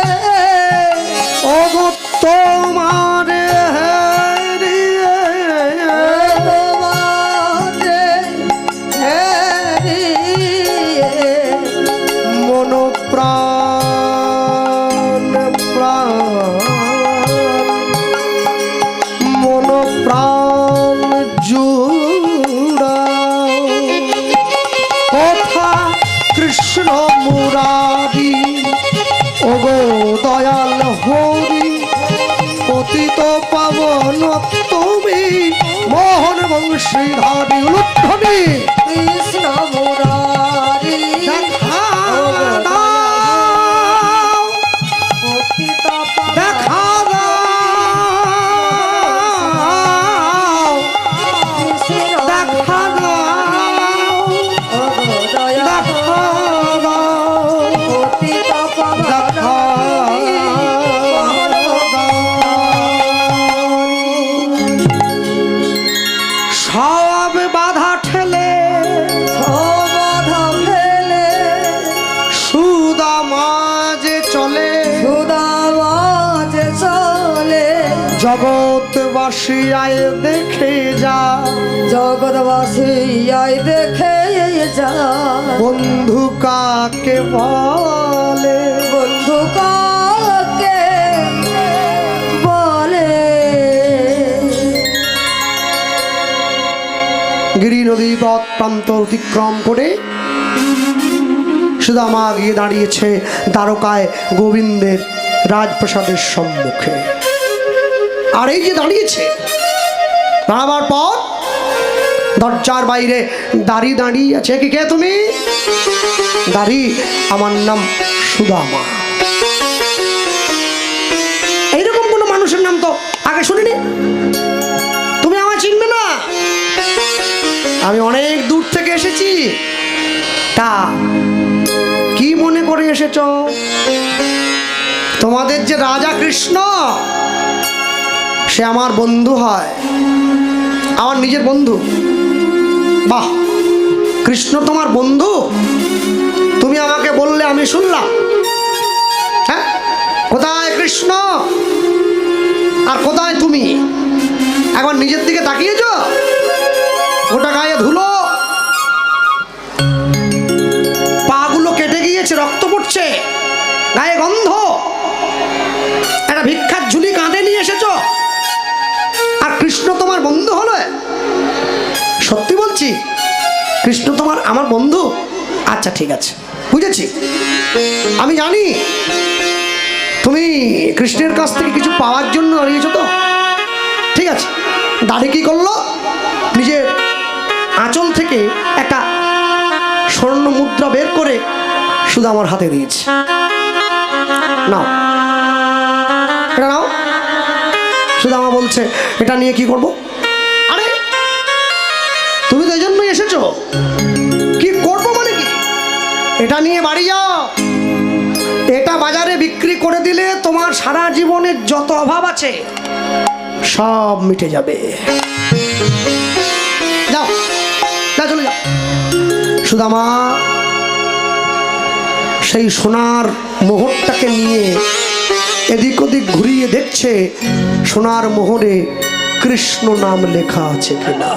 ওগো তোমারে হেরিয়ে তোমারে হেরিয়ে মন প্রাণ মন প্রাণ জুড়াও কথা কৃষ্ণ মুরারি ওগো দয়াল হরি পতিত পাবন তুমি মোহন বংশীধারী উলুধ্বনি কৃষ্ণ মুরারি দেখা দাও পতিত দেখা দাও কৃষ্ণ দেখা দাও দয়া দেখা দাও পতিত দেখা সব বাধা ঠেলে বাধা ফেলে সুদামা যে চলে সুদামাজ চলে জগৎবাসী আয় দেখে যা জগৎবাসী আই দেখে যা বন্ধু কাকে বলে বন্ধু কাকে বলে গিরি নদী পথ প্রান্ত অতিক্রম করে সুদামা গিয়ে দাঁড়িয়েছে দ্বারকায় গোবিন্দের রাজপ্রাসাদের সম্মুখে। আর এই যে দাঁড়িয়েছে, দাঁড়াবার পর দরজার বাইরে দাঁড়িয়ে দাঁড়িয়ে আছে। কি কে তুমি? দাঁড়ি, আমার নাম সুদামা। এইরকম কোনো মানুষের নাম তো আগে শুনিনি। তুমি আমায় চিনবে না? আমি অনেক দূর থেকে এসেছি। তা কি মনে করে এসেছ? তোমাদের যে রাজা কৃষ্ণ, সে আমার বন্ধু হয়, আমার নিজের বন্ধু। বাহ, কৃষ্ণ তোমার বন্ধু? তুমি আমাকে বললে, আমি শুনলাম। হ্যাঁ, কোথায় কৃষ্ণ আর কোথায় তুমি? একবার নিজের দিকে তাকিয়েছ? ওটা গায়ে ধুলো, পাগুলো কেটে গিয়েছে, রক্ত পড়ছে, গায়ে গন্ধ, একটা ভিক্ষার ঝুলি কাঁধে নিয়ে এসেছো, আর কৃষ্ণ তোমার বন্ধু হলো? সত্যি বলছি, কৃষ্ণ তোমার আমার বন্ধু? আচ্ছা ঠিক আছে, বুঝেছি। আমি জানি তুমি কৃষ্ণের কাছ থেকে কিছু পাওয়ার জন্য দাঁড়িয়েছো তো। ঠিক আছে, দাঁড়িয়ে কি করলো? নিজের আঁচল থেকে একটা স্বর্ণ মুদ্রা বের করে শুধু আমার হাতে দিয়েছে। নাও, এটা নাও। শুধু আমার বলছে, এটা নিয়ে কি করব? আরে তুমি তো এই জন্যই এসেছো। কি করবো মানে কি? এটা নিয়ে বাড়ি যাও। এটা বাজারে বিক্রি করে দিলে তোমার সারা জীবনের যত অভাব আছে সব মিটে যাবে। যাও, যা, চলে যাও। সুদামা সেই সোনার মোহরটাকে নিয়ে এদিক ওদিক ঘুরিয়ে দেখছে সোনার মোহরে কৃষ্ণ নাম লেখা আছে কিনা।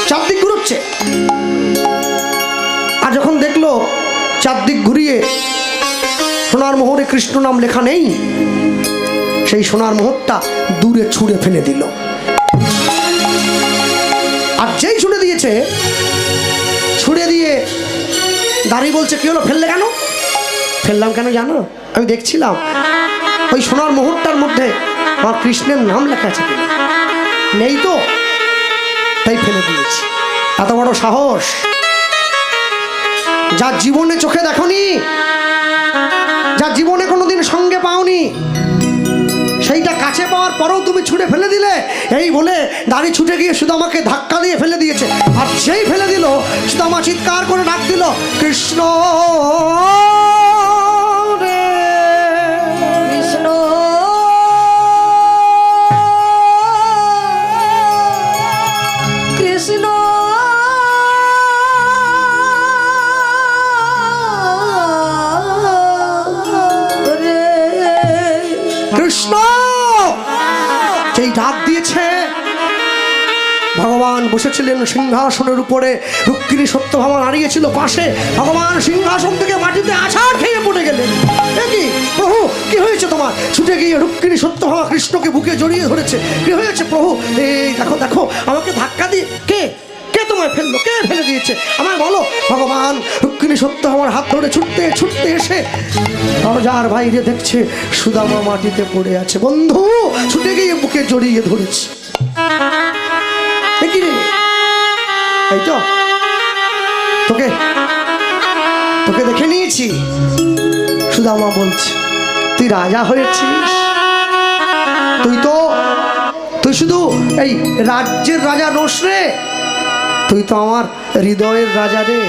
চারদিক ঘুরছে, আর যখন দেখলো চারদিক ঘুরিয়ে সোনার মোহরে কৃষ্ণ নাম লেখা নেই, সেই সোনার মোহরটা দূরে ছুঁড়ে ফেলে দিল। আর যেই ছুঁড়ে দিয়েছে, ছুঁড়ে দিয়ে দাঁড়িয়ে বলছে, কি হলো, ফেললে কেন? ফেললাম কেন জানো? আমি দেখছিলাম ওই সোনার মোহরটার মধ্যে আমার কৃষ্ণের নাম লেখা আছে কিনা। নেই তো, তাই ফেলে দিয়েছি। এত বড় সাহস! যা জীবনে চোখে দেখনি, যা জীবনে কোনোদিন সঙ্গে পাওনি, সেইটা কাছে পাওয়ার পরেও তুমি ছুঁড়ে ফেলে দিলে। এই বলে দাড়ি ছুটে গিয়ে সুদামাকে ধাক্কা দিয়ে ফেলে দিয়েছে। আর যেই ফেলে দিল, সুদামা চিৎকার করে ডাক দিল, কৃষ্ণ রে কৃষ্ণ কৃষ্ণ রে কৃষ্ণ। যেই ডাক দিয়েছে, ভগবান বসেছিলেন সিংহাসনের উপরে, রুক্মিণী সত্যভামা দাঁড়িয়েছিল পাশে। ভগবান সিংহাসন থেকে মাটিতে আছাড় খেয়ে পড়ে গেলেন। কি প্রভু, কি হয়েছে তোমার? ছুটে গিয়ে রুক্মিণী সত্যভামা কৃষ্ণকে বুকে জড়িয়ে ধরেছে। কি হয়েছে প্রভু? এই দেখো দেখো, আমাকে ধাক্কা দিয়ে কে কে তোমায় ফেললো? কে ফেলে দিয়েছে আমায় বলো। ভগবান রুক্মিণী সত্যভামার হাত ধরে ছুটতে ছুটতে এসে দরজার বাইরে দেখছে সুদামা মাটিতে পড়ে আছে। বন্ধু ছুটে গিয়ে বুকে জড়িয়ে ধরেছে। কি রে, এই তো তোকে তোকে দেখে নিয়েছি। সুদামা বলছে, তুই রাজা হয়েছিস। তুই শুধু এই রাজ্যের রাজা নোস রে, তুই তো আমার হৃদয়ের রাজা রে।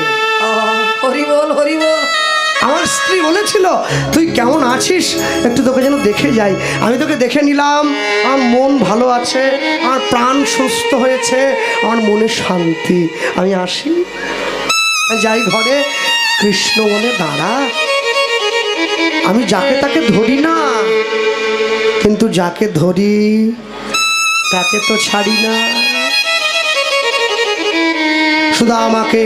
হরি বল হরি বল। আমার স্ত্রী বলেছিল, তুই কেমন আছিস, একটু তোকে যেন দেখে যাই। আমি তোকে দেখে নিলাম, আমার মন ভালো আছে, আমার প্রাণ সুস্থ হয়েছে, আমার মনে শান্তি। আমি আসি, যাই ঘরে। কৃষ্ণ বলে, দাঁড়া, আমি যাকে তাকে ধরি না, কিন্তু যাকে ধরি তাকে তো ছাড়ি না। শুধু আমাকে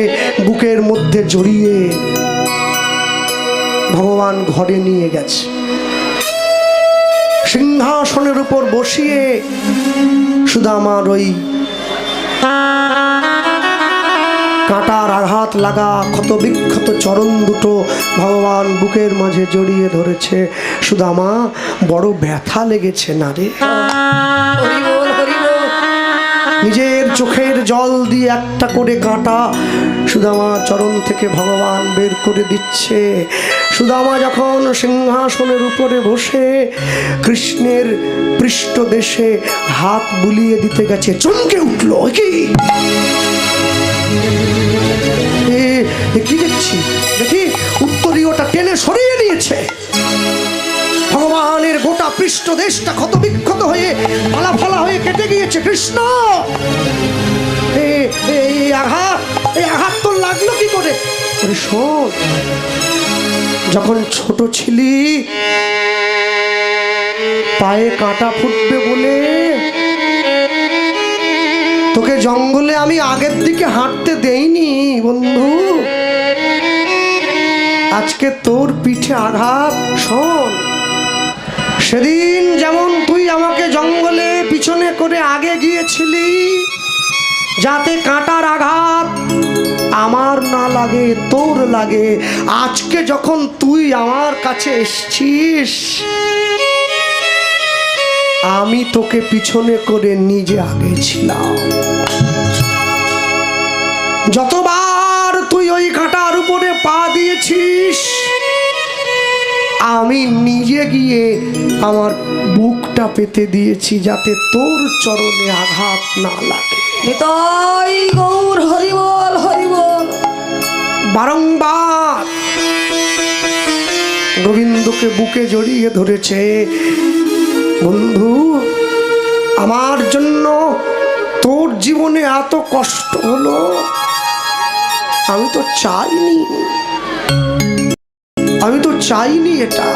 বুকের মধ্যে জড়িয়ে ভগবান ঘরে নিয়ে গেছে, সিংহাসনের উপর বসিয়ে শুধু আমার ওই কাঁটার আঘাত লাগা ক্ষত বিক্ষত চরণ দুটো ভগবান বুকের মাঝে জড়িয়ে ধরেছে। সুদামা, বড় ব্যথা লেগেছে না রে? হরি বল হরি বল। নিজের চোখের জল দিয়ে একটা করে কাঁটা সুদামা চরণ থেকে ভগবান বের করে দিচ্ছে। সুদামা যখন সিংহাসনের উপরে বসে কৃষ্ণের পৃষ্ঠদেশে হাত বুলিয়ে দিতে গেছে, চমকে উঠল। কি দেখছি? দেখি উত্তরীয়টা টেনে সরিয়ে নিয়েছে। ভগবানের গোটা পৃষ্ঠদেশটা ক্ষত বিক্ষত হয়ে ফালা ফালা হয়ে কেটে গিয়েছে। কৃষ্ণ, এই আঘাত তোর লাগলো কি করে? শোন, যখন ছোট ছিলি পায়ে কাঁটা ফুটবে বলে তোকে জঙ্গলে আমি আগের দিকে হাঁটতে দেইনি বন্ধু। আজকে তোর পিঠে আঘাত। শোন, সেদিন যেমন তুই আমাকে জঙ্গলে পিছনে করে আগে গিয়েছিলি যাতে কাঁটার আঘাত আমার না লাগে, তোর লাগে, আজকে যখন তুই আমার কাছে এসছিস আমি তোকে পিছনে করে নিজে আগে ছিলাম। যতবার তুই ওই কাঁটার উপরে পা দিয়েছিস আমি নিজে গিয়ে আমার বুকটা পেতে দিয়েছি যাতে তোর চরণে আঘাত না লাগে। নিতাই গৌর হরি বল হরি বল। বারংবার গোবিন্দকে বুকে জড়িয়ে ধরেছে। বন্ধু, আমার জন্য তোর জীবনে এত কষ্ট হলো, আমি তো চাইনি এটা।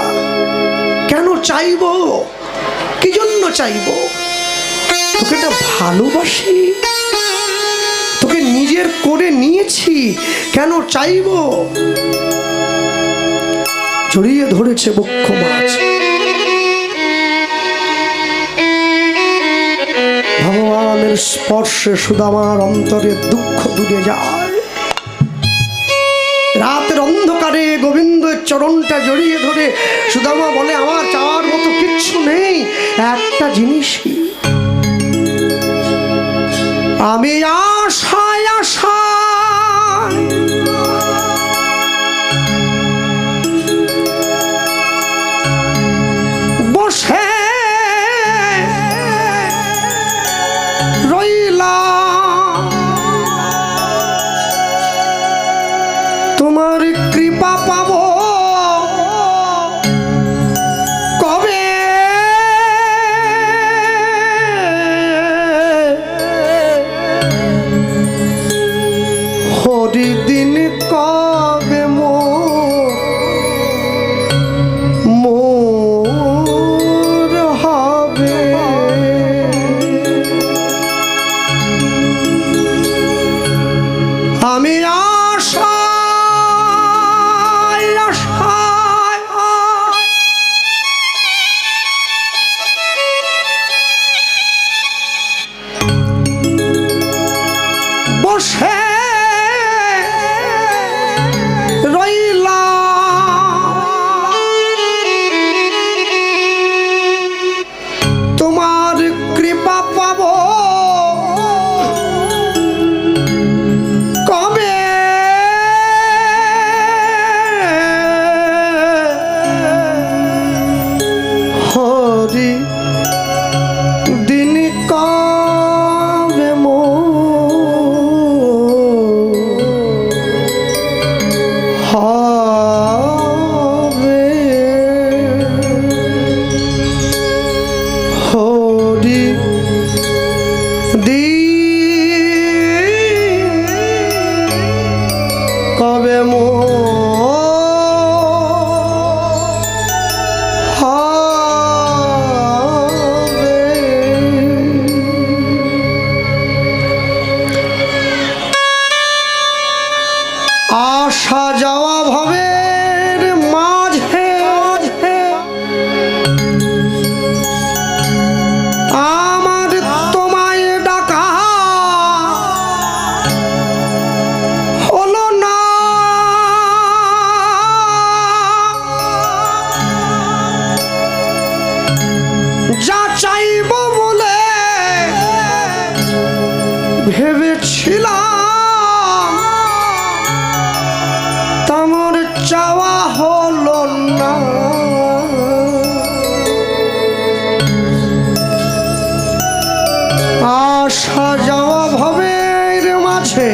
কেন চাইবো? কি জন্য চাইবো? তোকে এটা ভালোবাসি, তোকে নিজের করে নিয়েছি, কেন চাইবো? জড়িয়ে ধরেছে বক্ষ মাছ। ভগবানের স্পর্শে সুদামার অন্তরের দুঃখ দূরে যায়। রাতের অন্ধকারে গোবিন্দের চরণটা জড়িয়ে ধরে সুদামা বলে, আমার চাওয়ার মতো কিচ্ছু নেই, একটা জিনিসই। আমি আশায় আশায় কৃপা পাবো কবে হরি দিন কবে মোর হবে আমি আশায় আশায় বসে রইলাম তোমার কৃপা পাবো কবে হরি দিন কবে হবে হরি কবে হবে আসা যাওয়া ভবের মাঝে আমার তোমায় ডাকা হলো না যা চাইব বলে ভেবেছিলাম তোমার চাওয়া হলো না আসা যাওয়া ভবের মাঝে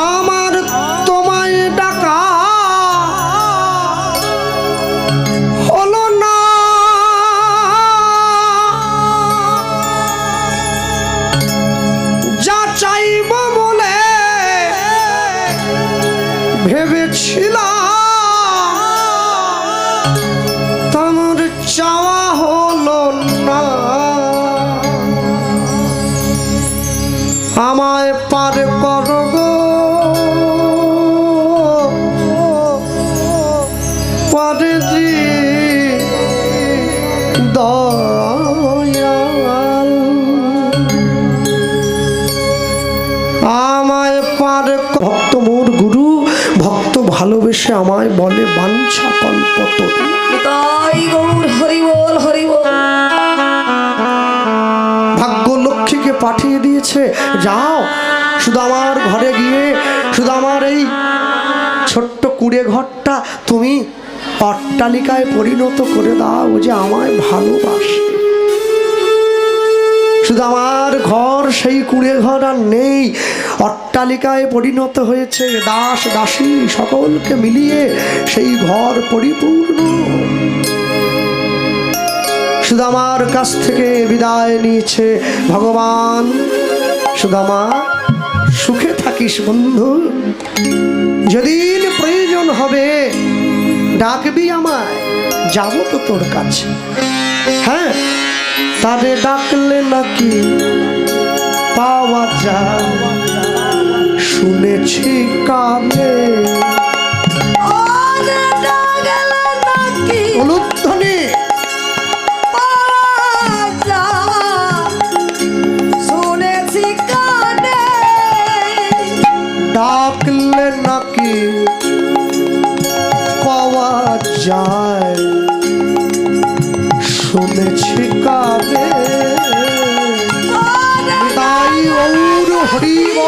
আমার তোমায় ডাকা হলো না যা চাইব বলে ভেবেছিলাম তোমার চাওয়া হলো না আমায় পার করো গো পারে দয়াল আমায় পার ভক্ত মোর গুরু ভক্ত ভালোবেসে আমায় বলে বাঞ্ছা কল্পতরু তাই গৌর হরি বল হরি বল। ভাগ্য লক্ষ্মীকে পাঠিয়ে দিয়েছে যাও শুধু আমার ঘরে গিয়ে শুধু আমার এই ছোট্ট কুড়ে ঘরটা তুমি অট্টালিকায় পরিণত করে দাও যে আমায় ভালোবাসে শুধু আমার ঘর সেই কুড়ে ঘর আর নেই অট্টালিকায় পরিণত হয়েছে দাস দাসী সকলকে মিলিয়ে সেই ঘর পরিপূর্ণ শুধু আমার কাছ থেকে বিদায় নিয়েছে ভগবান সুদামা সুখে থাকিস বন্ধু যেদিন প্রয়োজন হবে ডাকবি আমায় যাব তো তোর কাছে হ্যাঁ তারে ডাকলে নাকি পাওয়া যায় শুনেছি কানে অনুধ্বনি ডাকলে নাকি পাওয়া যায় শুনেছি কানে তাই ওর হরিব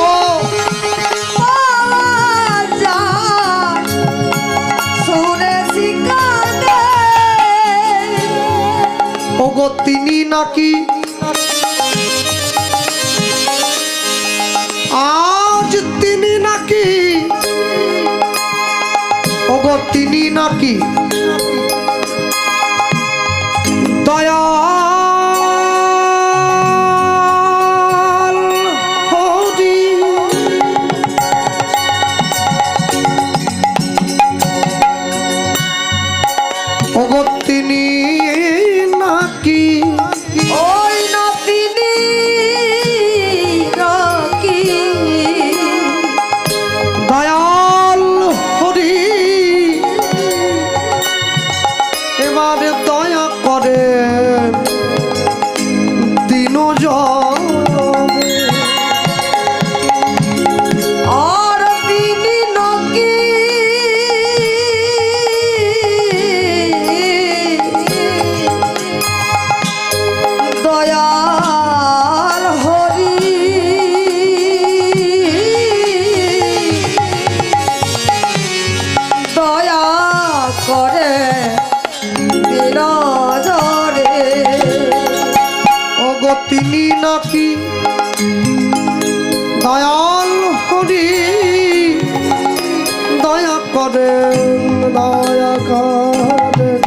ওগো তিনি নাকি তিনি নাকি, ওগো তিনি নাকি দয়াল হরি। ওগো তিনি নাকি, ওই না তিনি নাকি দয়াল হরি। এবারে দয়া করে দিন জনে, আর তিনি নাকি দয়াল হরি। দয়া করে বিরাজরে, ওগো তিনি নাকি দয়াল হরি। দয়া করেন, দয়া করেন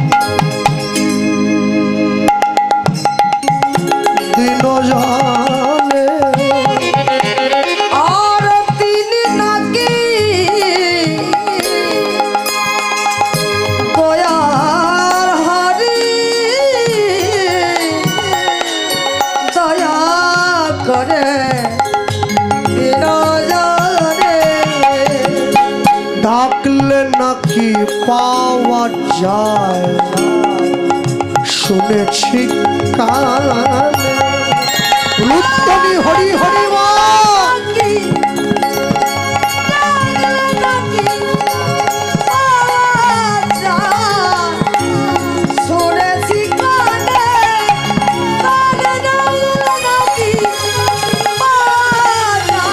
দিন জনে, আর তিনি নাকি দয়াল হরি। দয়া করে বিরাজরে, ডাকলে নাকি পাওয়া যায় না, শুনেছি কানে। রুদ্রনী হরি হরি বল। নাকি নাকি আচ্ছা শুনেছি কানে, কানে নাকি আচ্ছা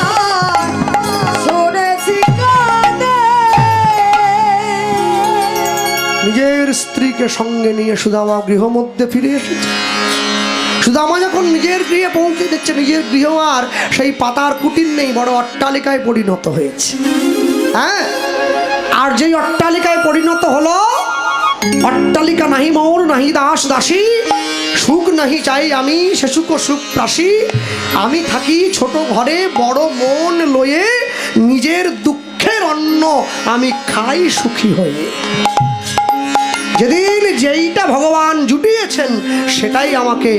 শুনেছি কানে। নিজের স্ত্রীকে সঙ্গে নিয়ে সুদামা গৃহ মধ্যে ফিরে এসেছে। সুদামা যখন নিজের গৃহে পৌঁছে দিচ্ছে, নিজের গৃহ আর সেই পাতার কুটির নেই, বড় অট্টালিকায় পরিণত হয়েছে। হ্যাঁ, আর যেই অট্টালিকায় পরিণত হলো, অট্টালিকা নাহি মোর নাহি দাস দাসী, সুখ নাহি চাই আমি সে সুখ সুখ প্রাসী। আমি থাকি ছোট ঘরে বড় মন লয়ে, নিজের দুঃখের অন্ন আমি খাই সুখী হয়ে। যেদিন যেইটা ভগবান জুটিয়েছেন সেটাই আমাকে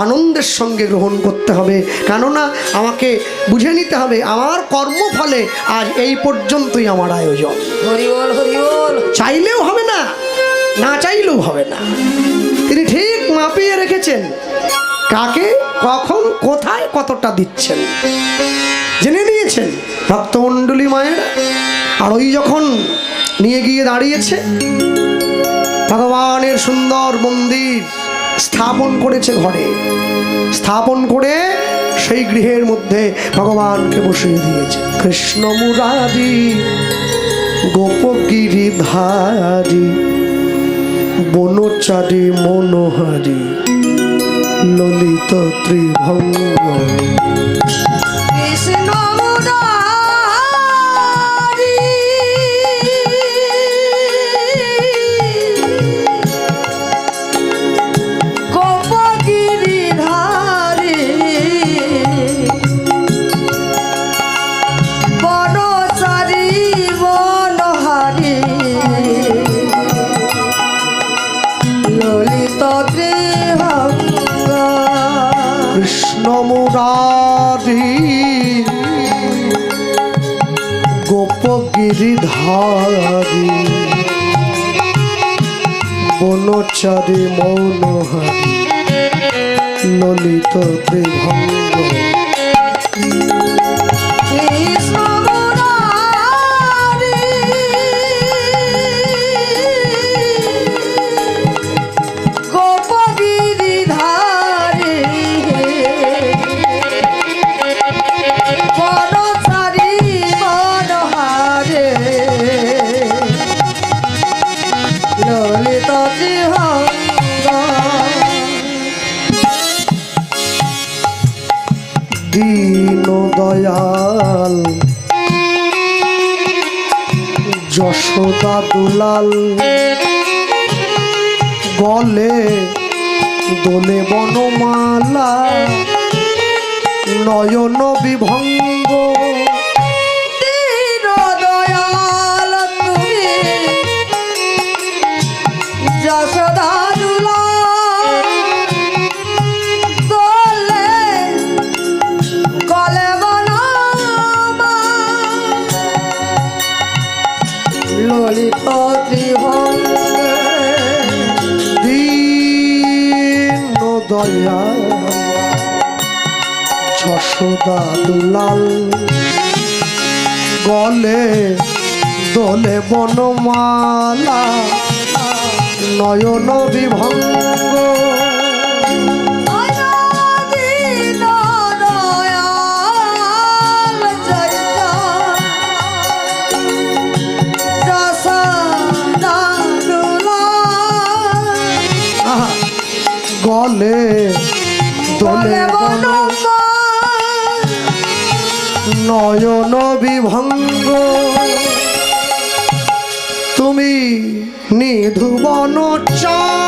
আনন্দের সঙ্গে গ্রহণ করতে হবে, কেননা আমাকে বুঝে নিতে হবে আমার কর্মফলে আজ এই পর্যন্তই আমার আয়োজন। হরি বল হরি বল। চাইলেও হবে না, না চাইলেও হবে না। তিনি ঠিক মাপিয়ে রেখেছেন কাকে কখন কোথায় কতটা দিচ্ছেন, জেনে নিয়েছেন ভক্তমণ্ডলী মায়ের। আর ওই যখন নিয়ে গিয়ে দাঁড়িয়েছে, ভগবানের সুন্দর মন্দির স্থাপন করেছে ঘরে, স্থাপন করে সেই গৃহের মধ্যে ভগবানকে বসিয়ে দিয়েছে। কৃষ্ণ মুরারি গোপগিরিধারী বনচারী মনোহারী ললিত ত্রিভঙ্গ। কৃষ্ণ মুরারি গোপগিরিধারী বনচারী মনোহারী ললিত ত্রিভঙ্গ। কৃষ্ণ মুরারি গোপগিরিধারী বনচারী মনোহারী ললিত ত্রিভঙ্গ। কৃষ্ণ মুরারি গোপগিরিধারী বনচারী মনোহারী ললিত ত্রিভঙ্গ। দীন যশোদা দুলাল গলে দোলে বনমালা নয়ন বিভঙ্গ দীন দয়াল তুমি যশোদা দুলাল দোলে গলে বনমা ললিত ত্রিভঙ্গে দীন দয়াল যশোদা দুলাল গলে দোলে বনমালা নয়ন বিভঙ্গ দীন দয়াল জয় যশোদা দুলাল আহা, গলে দোলে বন নয়ন বিভঙ্গ তুমি নিধুবন চাবি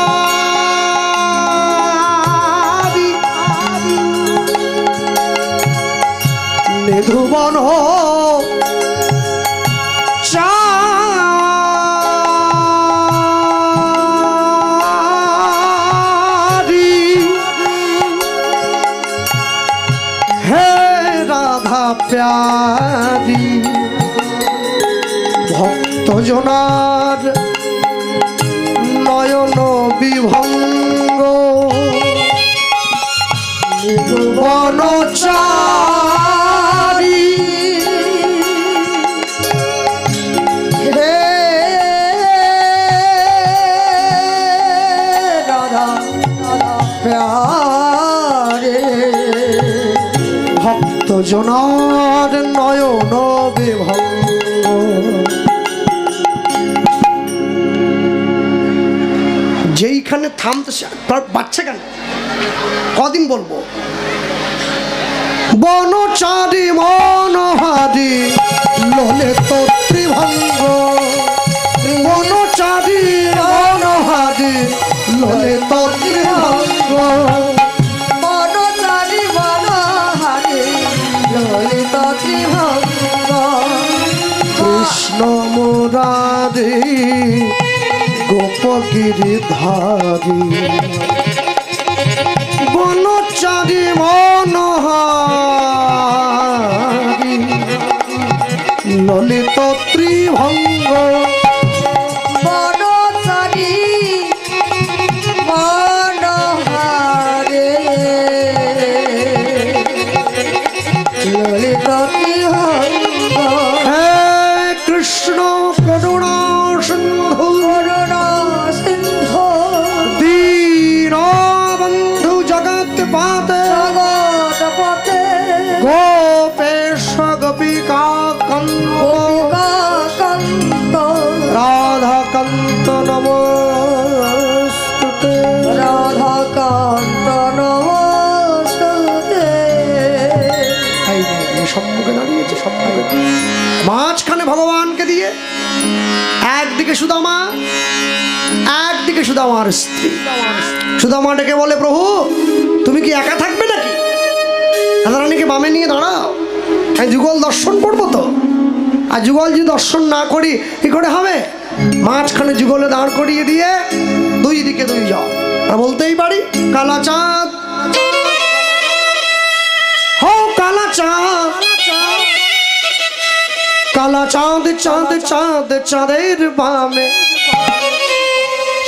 নিধুবন চাবি হে রাধা প্যারি ভক্তজনার নয়ন বিভঙ্গ বনচারী হে রাধা প্যারে ভক্তজনার নয়ন বিভঙ্গ যেইখানে থামতে বাচ্চা কেন কদিন বলবো বনচারী মনহারি লোলে তো ত্রিভঙ্গ বনচারী মনহারি লোলে তো ত্রিভঙ্গ বনচারী বনহারি ললিত ত্রিভঙ্গ কৃষ্ণ মুরারি গোপগিরিধারী বনচারী মনহারি ললিত ত্রিভঙ্গ বনচারী বনহারে ললিত ত্রিভঙ্গ হে কৃষ্ণ করুণা সিন্ধু করুণা সিন্ধু দীনবন্ধু জগৎপতে জগৎপতে গোপেশ গোপিকা কন্দ গোপিকাকান্ত রাধাকান্ত নমস্তুতে রাধাকান্ত নমস্তুতে এই নে, এই সম্মুখে দাঁড়িয়েছে সম্মুখে মাঝখানে ভগবানকে দিয়ে একদিকে সুদামা একদিকে সুদামার স্ত্রী সুদামা ডেকে বলে প্রভু তুমি কি একা থাকবে নাকি রাধারানীকে বামে নিয়ে দাঁড়াও আমি যুগল দর্শন করবো তো আর যুগল যদি দর্শন না করি কি করে হবে মাঝখানে যুগলে দাঁড় করিয়ে দিয়ে দুই দিকে দুই জল আর বলতেই পারি কালা চাঁদ হো কালা চাঁদ কালা চাঁদ চাঁদ চাঁদ চাঁদের বামে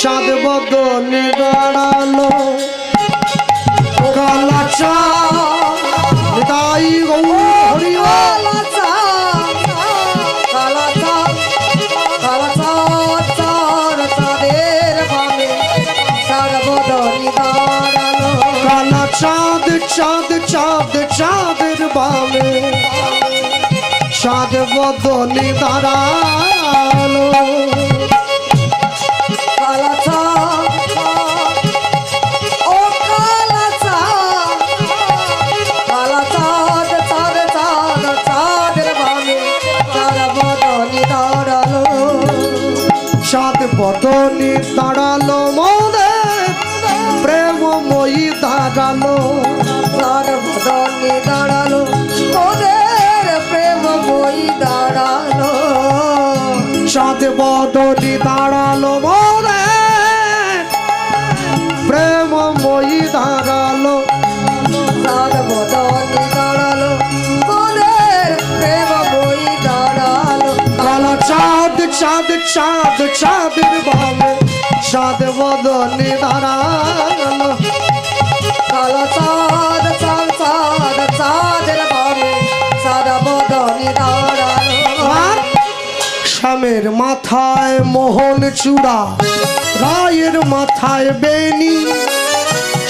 চাঁদ বদনে দাঁড়ালো কালা চাঁদ তাই গৌর হরি কালা চাঁদ কালা চাঁদ কালা চাঁদ চাঁদ চাঁদের বামে সর্বদনি দাঁড়ালো কালা চাঁদ চাঁদ চাঁদ চাঁদের বামে চাঁদ বদনে দাঁড়ালো কালা চাঁদ ও কালা চাঁদ কালা চাঁদ চাঁদ চাঁদ চাঁদের বামে সর্বদনি দাঁড়ালো বদনে দাঁড়ালো মোদের প্রেমময়ী দাঁড়ালো তার বদনে দাঁড়ালো ওদের প্রেম বই দাঁড়ালো চাঁদ বদনে দাঁড়ালো মোদের প্রেমময়ী দাঁড়ালো তার বদনে দাঁড়ালো ওদের প্রেম বই দাঁড়ালো কালা চাঁদ চাঁদ চাঁদ চাঁদের বামে চাঁদ বদনে দাঁড়ালো কালো চাঁদ চাঁদ চাঁদ চাঁদের বামে সাদা বদনে দাঁড়ালো আর শ্যামের মাথায় মোহন চূড়া রায়ের মাথায় বেনি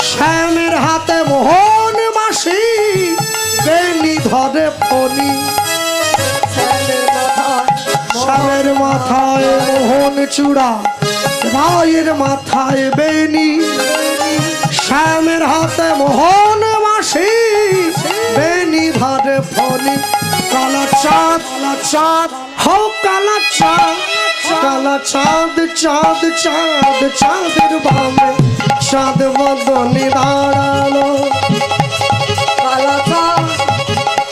শ্যামের হাতে মোহন মাসি বেনি ধরে ফনি শ্যামের মাথায় মোহন চূড়া রায়ের মাথায় বেনি শ্যামের হাতে মোহন মাসি বেনি ধরে ফনি কালা চাঁদ হো কালা চাঁদ কালা চাঁদ চাঁদ চাঁদ চাঁদের বামে চাঁদ বদনে দাঁড়ালো কালো চাঁদ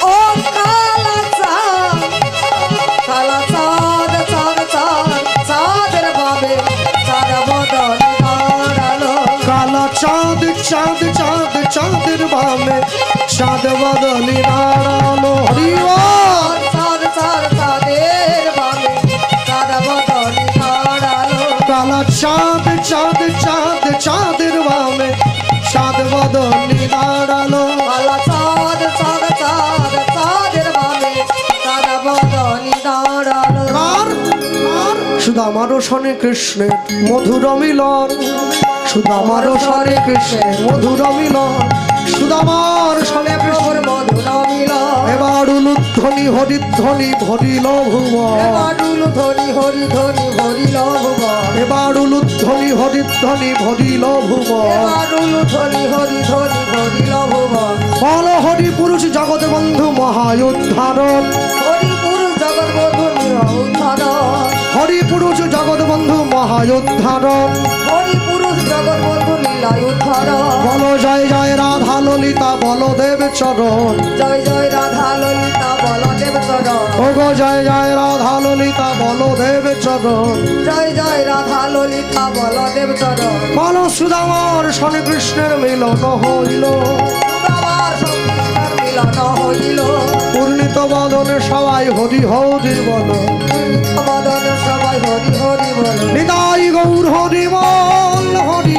ও কালো চাঁদ কালো চাঁদ চাঁদ চাঁদ চাঁদের বামে সাদা বদনে দাঁড়ালো কালা চাঁদ চাঁদ চাঁদ চাঁদের বামে চাঁদ বদনে দাঁড়ালো হরি বল। চাঁদ চাঁদ চাঁদের বামে সাদা বদনে দাঁড়ালো কালা চাঁদ চাঁদ চাঁদ চাঁদের বামে চাঁদ বদনে দাঁড়ালো কালো চাঁদ চাঁদ চাঁদ চাঁদের বামে সাদা বদনে দাঁড়ালো শুধু আমারও শনে কৃষ্ণের মধুর মিলন শুধু আমারও শনে কৃষ্ণের মধুর মিলন শুধু আমার শনে প্রভুর মধুর মিলন এবার উলুধ্বনি হরিধ্বনি ভরিল ভুবন এবারুল ধরি হরি ধরি ভরিল ভুবন এবার উলুধ্বনি হরিধ্বনি ভরিল ভুবন এবারুল ধরি হরি ধরি ভরিল ভুবন বল হরি পুরুষ জগৎ বন্ধু মহায়ুদ্ধারণ হরি পুরুষ জগৎ বধু উদ্ধার হরি পুরুষ জগৎ বন্ধু মহায়ুদ্ধারণ হরি পুরুষ জগৎ বধু লীলায় উদ্ধার বল জয় জয় রাধা ললিতা বলদেব চরণ জয় জয় রাধা ললিতা বলদেব চরণ ও গো জয় জয় রাধা ললিতা বলদেব চরণ জয় জয় রাধা ললিতা বলদেব চরণ বল সুদামার শনি কৃষ্ণের মিলন হইল আমার সংসার মিলন হইল পূর্ণিত বদনে সবাই হরি হরি বল বদন সবাই হরি হরি বল নিতাই গৌর হরি বল হরি